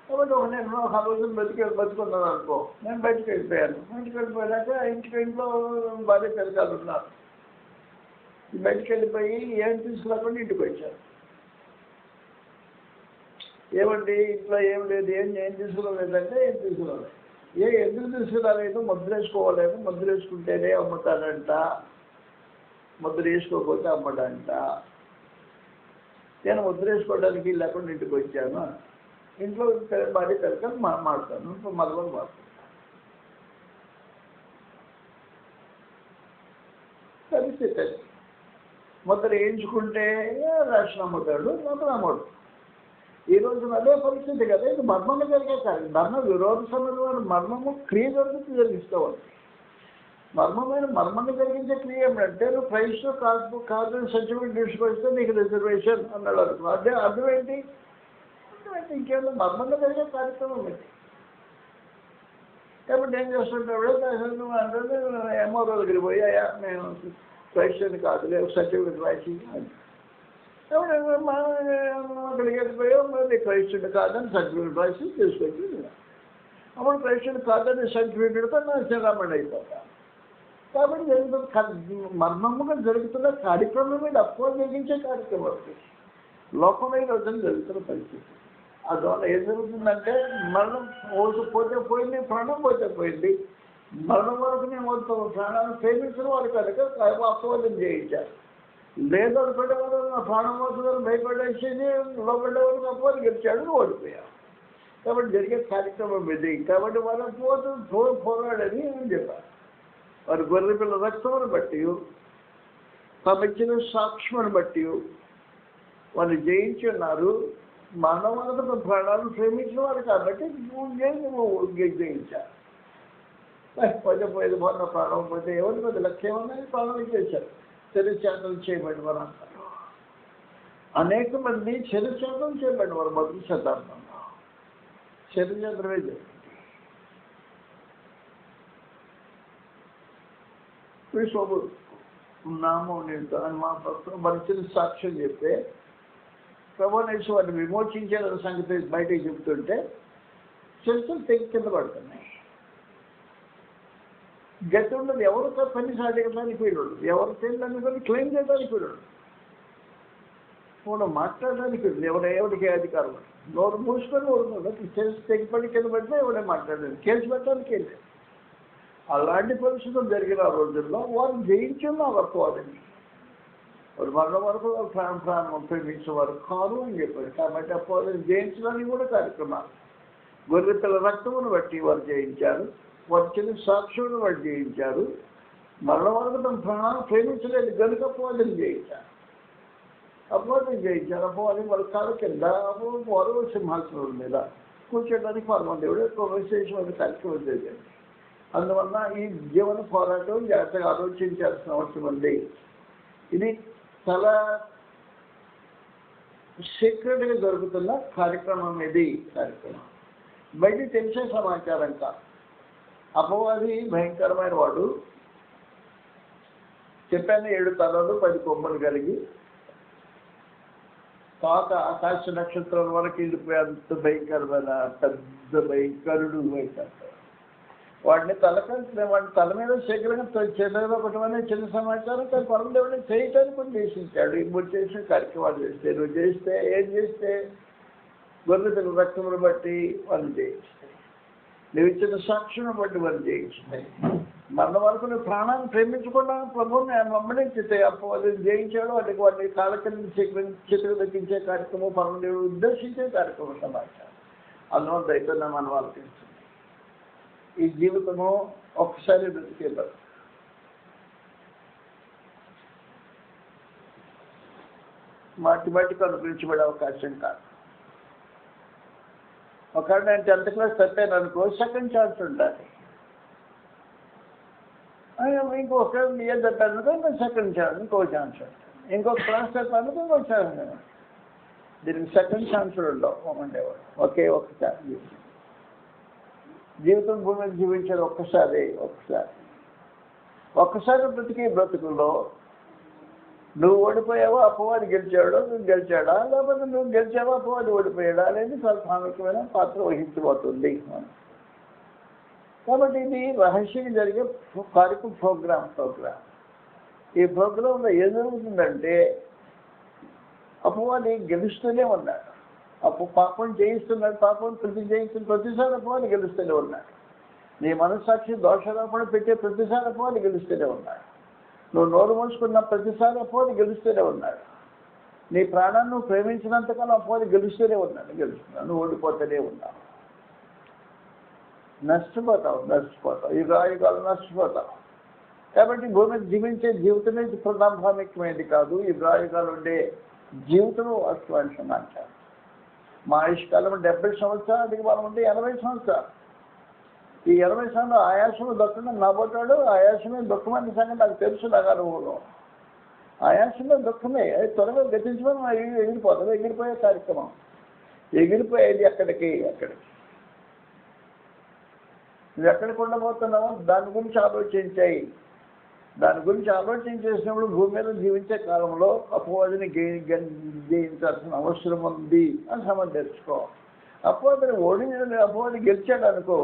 కాబట్టి నేను ఆ రోజున బతుకున్నాను అనుకో. నేను బయటకు వెళ్ళిపోయాను. బయటకు వెళ్ళిపోయాక ఇంట్లో భార్య పిల్లకాయలు ఉన్నారు. బయటకు వెళ్ళిపోయి ఏం తీసుకురాకుండా ఇంటికి వచ్చాను. ఏమండి ఇంట్లో ఏం లేదు, ఏం తీసుకురాలేదంటే ఏం తీసుకురాలేదు. ఎందుకు తీసుకురాలేదు? ముద్ర వేసుకోవాలేదు. ముద్ర వేసుకుంటేనే అమ్ముతాడంట, ముద్ర వేసుకోకపోతే అమ్మడంట. నేను ముద్ర వేసుకోవడానికి లేకుండా ఇంటికి వచ్చాను. ఇంట్లో భార్య పిల్లకాయలు మాట్లాడతాను, మరొకరు మాట్లాడతాను. పరిస్థితి ముద్ర వేయించుకుంటే రేషన్ అమ్ముతాడు, ముద్ర అమ్మడు. ఈ రోజు అదే పరిస్థితి కదా. ఇది మర్మంగా జరిగే కాదు. ధర్మ విరోధ సంబంధమైన మర్మము క్రియ జరిగిస్తావు. మర్మంగా జరిగించే క్రియ ఏమంటే నువ్వు క్రైస్తవు కాదు సర్టిఫికెట్ తీసుకొస్తే నీకు రిజర్వేషన్ అన్నాడు అనుకో. అదే అర్థం ఏంటి? ఇంకేదో మర్మంగా జరిగే కార్యక్రమం ఏంటి? కాబట్టి ఏం చేస్తుంటాడు నువ్వు అంటే ఎంఆర్ఓ దగ్గరికి పోయి అయ్యా నేను క్రైస్తవుని కాదు లేదు సర్టిఫికెట్ రాసి అక్కడికి వెళ్ళిపోయా మరి క్రైస్తవుడు కాదని సర్టిఫికెట్ రాసి తీసుకొచ్చి అప్పుడు క్రైస్తవుడు కాదని సర్టిఫికెట్తో నాకు శ్రీరామణి అయిపోతా. కాబట్టి జరుగుతుంది మర్మముగా జరుగుతున్న కార్యక్రమం మీద అప్పుగా జరిగించే కార్యక్రమం లోకంలో ఈ రోజున జరుగుతున్న పరిస్థితి. అందువల్ల ఏం జరుగుతుందంటే మరణం పోతే పోయింది, ప్రాణం పోతే పోయింది. మరణం వరకు నేను వస్తాను, ప్రాణాన్ని ప్రేమించిన వాళ్ళు కనుక అపవాదం చేయించారు. లేదు అనుకుంటే వాళ్ళు నా ప్రాణం వస్తుందని భయపడేసేది లోపడ్డ వాళ్ళకి అపవాదం గెలిచాడు, ఓడిపోయారు. కాబట్టి జరిగే కార్యక్రమం ఇది. కాబట్టి వాళ్ళ పోరాడని అని చెప్పారు. వారి గొర్రె పిల్ల రక్తమును బట్టి తమచ్చిన సాక్ష్యమును బట్టి వాళ్ళు జయించి ఉన్నారు. మానవాళితో ప్రాణాలు ప్రేమించిన వారు కాబట్టి జయించారు. పోయేది బాగున్న ప్రాణం పోతే ఎవరి కొద్ది లక్ష్యం ఉన్నది ప్రాణాలు చేశారు. చెరుచేతలు చేయబడి వారు అంటారు. అనేక మంది చెరుచేతలు చేయబడి వారు మొదటి శతాబ్దంలో చెరుచేతలే జరిగింది. విశ్వము నామం నేను అని మా మనిషిని సాక్ష్యం చెప్తే ప్రభునేసి వాటిని విమోచించాలన్న సంగతి బయటకు చెప్తుంటే చెరువులు తెగి కింద పడుతున్నాయి. గతి ఉండదు. ఎవరు పని సాధించడానికి వీలుండదు, ఎవరు తెలియదని క్లెయిమ్ చేయడానికి వీలుండదు, కూడా మాట్లాడడానికి వీళ్ళు ఎవరికి అధికారం నోరు మూసుకొని ఊరుకుంటారు. కేసు తెగిపడి కింద పడితే ఎవడే మాట్లాడలేదు, కేసు పెట్టడానికి వెళ్ళలేదు. అలాంటి పరిస్థితులు జరిగిన రోజుల్లో వారు జయించున్నారు అపవాదిని. వారు మరణ వరకు ప్రాణం ప్రేమించేవారు కాదు అని చెప్పారు. కాబట్టి అపవాదిని జయించడానికి కూడా కార్యక్రమాలు గొర్రె పిల్ల రక్తమును బట్టి వారు జయించారు. వారి చిన్న సాక్షులను వారు జయించారు. మరణ వరకు తమ ప్రాణాలు ప్రేమించలేదు కనుక అపవాదిని జయించారు. అపవాదం జయించారు. అపవాదం వాళ్ళ కాళ్ళ కింద వారు సింహాసనం మీద కూర్చోడానికి పరమదేవుడు ఒక విశేషమైన కార్యక్రమం జరిగింది. అందువల్ల ఈ జీవన పోరాటం జాగ్రత్తగా ఆలోచించాల్సిన అవసరం ఉంది. ఇది చాలా సీక్రెట్గా జరుగుతున్న కార్యక్రమం. ఇది కార్యక్రమం బయటికి తెలిసే సమాచారం కాదు. అపవాది భయంకరమైన వాడు. చెప్పాను 7 తలలు 10 కొమ్మలు కలిగి కాక ఆకాశ నక్షత్రాల వరకు వెళ్ళిపోయేంత భయంకరమైన పెద్ద భయంకరుడు భయంకర వాడిని వాడి తల మీద శీఘ్రంగా చెల్లెలో ఒకటి చిన్న సమాచారం కానీ పరమదేవుడిని చేయటానికి ఉద్దేశించాడు. ఇప్పుడు చేసిన కార్యక్రమాలు చేస్తే నువ్వు చేస్తే ఏం చేస్తే గొర్రె పిల్లల రక్తమును బట్టి వాళ్ళు చేయిస్తాయి, నువ్వు ఇచ్చిన సాక్ష్యం బట్టి వాళ్ళు చేయిస్తాయి. మరణ వరకు నువ్వు ప్రాణాన్ని ప్రేమించకుండా ప్రభువుని వెంబడించితే అపవాదిని జయించాడు. వాటిని కాళ్ళ కింద చిత్రం దక్కించే కార్యక్రమం పరమదేవుడు ఉద్దేశించే కార్యక్రమం సమాచారం. అందువల్ల దైతంగా మనం ఆలోచిస్తుంది. ఈ జీవితము ఒక్కసారి బ్రతికేవారు. మాటికి అనుగ్రహించబడే అవకాశం కాదు. ఒకవేళ నేను 10th క్లాస్ తప్పాను అనుకో, సెకండ్ ఛాన్స్ ఉండాలి. ఇంకొక ఇయర్ తప్పాను అనుకో, ఇంకో సెకండ్ ఛాన్స్, ఇంకో ఛాన్స్ ఉంటుంది. ఇంకొక క్లాస్ తప్పాను అనుకో, ఇంకొక ఛాన్స్. దీనికి సెకండ్ ఛాన్స్ ఉండవు. ఉండేవాడు ఒకే ఒక్కసారి జీవితం భూమి మీద జీవించేది ఒక్కసారి బ్రతుకుల్లో నువ్వు ఓడిపోయావో అపవాది గెలిచాడో నువ్వు గెలిచాడా, లేకపోతే నువ్వు గెలిచావో అపవాది ఓడిపోయాడా అనేది చాలా ప్రాముఖ్యమైన పాత్ర వహించబోతుంది. కాబట్టి ఇది రహస్యంగా జరిగే ప్రోగ్రామ్. ఈ ప్రోగ్రాంలో ఏం జరుగుతుందంటే అపవాది గెలుస్తూనే ఉన్నాడు. పాపం జయిస్తున్నాడు. పాపం జయిస్తున్న ప్రతిసారి అపవాది గెలుస్తూనే ఉన్నాడు. నీ మనస్సాక్షి దోషారోపణ పెట్టే ప్రతిసారి అపవాది గెలుస్తూనే ఉన్నాడు. నువ్వు నోరు మూసుకున్న ప్రతిసారి అపవాది గెలుస్తూనే ఉన్నాడు. నీ ప్రాణాన్ని నువ్వు ప్రేమించినంతకాలం అపవాది గెలుస్తూనే ఉన్నాడు. నువ్వు ఓడిపోతూనే ఉన్నావు. నష్టపోతావు. యుగాలు నష్టపోతావు. కాబట్టి భూమి జీవించే జీవితమే ప్రధాన ప్రాముఖ్యమైనది కాదు. యుగాలు ఉండే జీవితము వాస్తవాన్ని సమాచారం. మా ఆయుష్కాలం 70 సంవత్సరాలు, అది మనం ఉంటే 80 సంవత్సరాలు. ఈ 80 సంవత్సరాలు ఆయాసము దుఃఖం నవ్వుతాడు. ఆయాసమే దుఃఖమైన సంగతి నాకు తెలుసు. నాకు అనుభవం ఆయాసమే దుఃఖమే. అది త్వరగా గతించమని ఎగిరిపోతాడు. ఎగిరిపోయే కార్యక్రమం. ఎగిరిపోయేది ఎక్కడికి నువ్వు ఎక్కడికి ఉండబోతున్నావు దాని గురించి ఆలోచించాయి. దాని గురించి ఆలోచించేసినప్పుడు భూమి మీద జీవించే కాలంలో అపవాదిని జయించాల్సిన అవసరం ఉంది అని సమర్థించుకో. అపవాది గెలిచాడు అనుకో,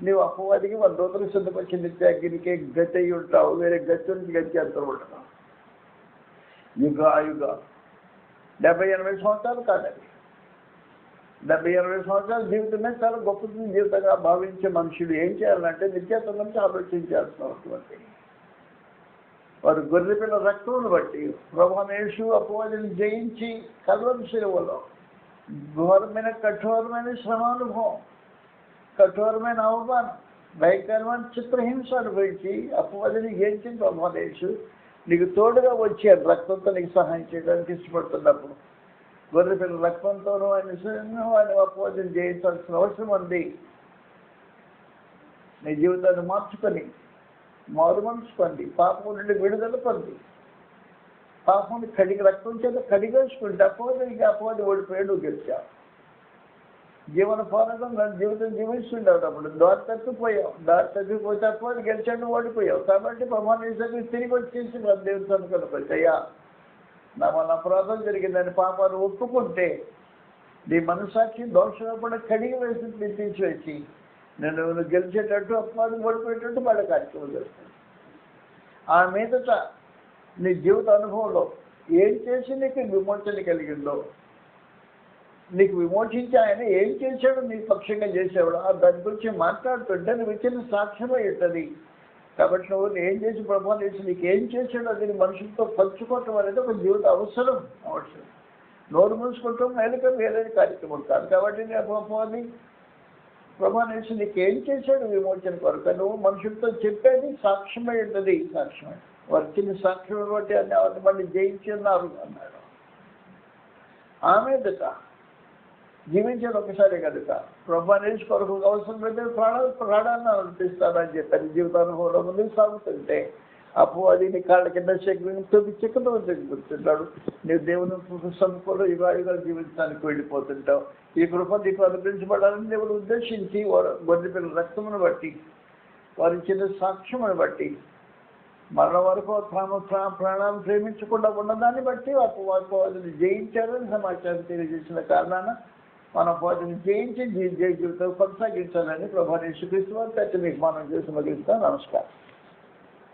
నువ్వు అపవాదికి 100 రోజులు సిద్ధపరిచి నిత్యాగ్నికి గతి అయి ఉంటావు. వేరే గతి నుంచి గతి ఉంటావు. యుగా 70-80 సంవత్సరాలు కాదండి. 70-80 సంవత్సరాల జీవితమే చాలా గొప్ప జీవితంగా భావించే మనుషులు ఏం చేయాలంటే నిత్యత్వం నుంచి ఆలోచించాల్సిన అవసరం. వారు గొర్రె పిల్ల రక్తమును బట్టి ప్రభువైన యేసు అపవాదిని జయించి కల్వరి శిలువలో ఘోరమైన కఠోరమైన శ్రమానుభవం, కఠోరమైన అవమానం, భయంకరమైన చిత్రహింస అనుభవించి అపవాదిని జయించిన ప్రభువైన యేసు నీకు తోడుగా వచ్చాడు. రక్తంతో నీకు సహాయం చేయడానికి ఇష్టపడుతున్నప్పుడు గొర్రె పిల్ల రక్తంతోనూ ఆయన అపవాదిని జయించాల్సిన అవసరం ఉంది. నీ జీవితాన్ని మార్చుకొని మారు మనసు పొంది పాపం నుండి విడుదల పొంది పాపం రక్తం చేత కడిగేసుకుంటే అపవాది ఓడిపోయాడు. నువ్వు గెలిచావు. జీవన పోరాటం జీవితం జీవిస్తుండేవాడు. అప్పుడు దారి తప్పిపోతే అపవాది గెలిచాడు, నువ్వు ఓడిపోయావు. కాబట్టి ప్రమాణేశ్వరికి తిరిగి వచ్చేసి దేవుని సన్నిధికి అయ్యా నా వల్ల అపరాధం జరిగిందని పాపాన్ని ఒప్పుకుంటే నీ మనసాక్షి దోషపడ కడిగి వేసి తీసివేసి నేను గెలిచేటట్టు అపవాదం ఓడిపోయేటట్టు వాళ్ళ కార్యక్రమం చేస్తాను. ఆ మీదట నీ జీవిత అనుభవంలో ఏం చేసి నీకు విమోచన కలిగిందో, నీకు విమోచించి ఆయన ఏం చేశాడో నీ పక్షంగా చేసేవాడు దాని గురించి మాట్లాడుతుంటే నువ్వు ఇచ్చిన సాక్ష్యమై ఉంటుంది. కాబట్టి నువ్వు ఏం చేసి ప్రభావం చేసి నీకు ఏం చేశాడో అది మనుషులతో పంచుకోవటం అనేది ఒక జీవిత అవసరం. నోరు మూసుకుంటాం వేరే కార్యక్రమం కాదు. కాబట్టి నేను ప్రభావం చేసి నీకు ఏం చేశాడు విమోచన కొరకు నువ్వు మనుషులతో చెప్పేది సాక్ష్యమై ఉంటుంది. సాక్ష్యమై వచ్చిన సాక్ష్యం బట్టి అన్ని మళ్ళీ జయించి ఉన్నారు అన్నాడు. ఆమె ఎదుట జీవించేది ఒకసారి కనుక ప్రభు అనేది కొరకు అవసరం అయితే ప్రాణాన్ని అనిపిస్తానని చెప్పారు. జీవితానుభవంలో ముందుకు సాగుతుంటే అపవాది నీ కాళ్ళ కింద చిక్కతో చెక్కుతుంటాడు. నీవు దేవుని సముఖంలో యుగాయుగాలు జీవించడానికి వెళ్ళిపోతుంటావు. ఈ కృప నీకు అనుగ్రహించబడాలని దేవుడు ఉద్దేశించి గొర్రె పిల్లల రక్తమును బట్టి వారి ఇచ్చిన సాక్ష్యమును బట్టి మరణ వరకు ప్రాణాలను ప్రేమించకుండా ఉన్నదాన్ని బట్టి అపవాదిని జయించారని సమాచారం తెలియజేసిన కారణాన మన అపవాదిని జయించి జీవితం కొనసాగించాలని ప్రభు యేసుక్రీస్తు వారి మీకు మనం చేసి ముగిస్తాం. నమస్కారం.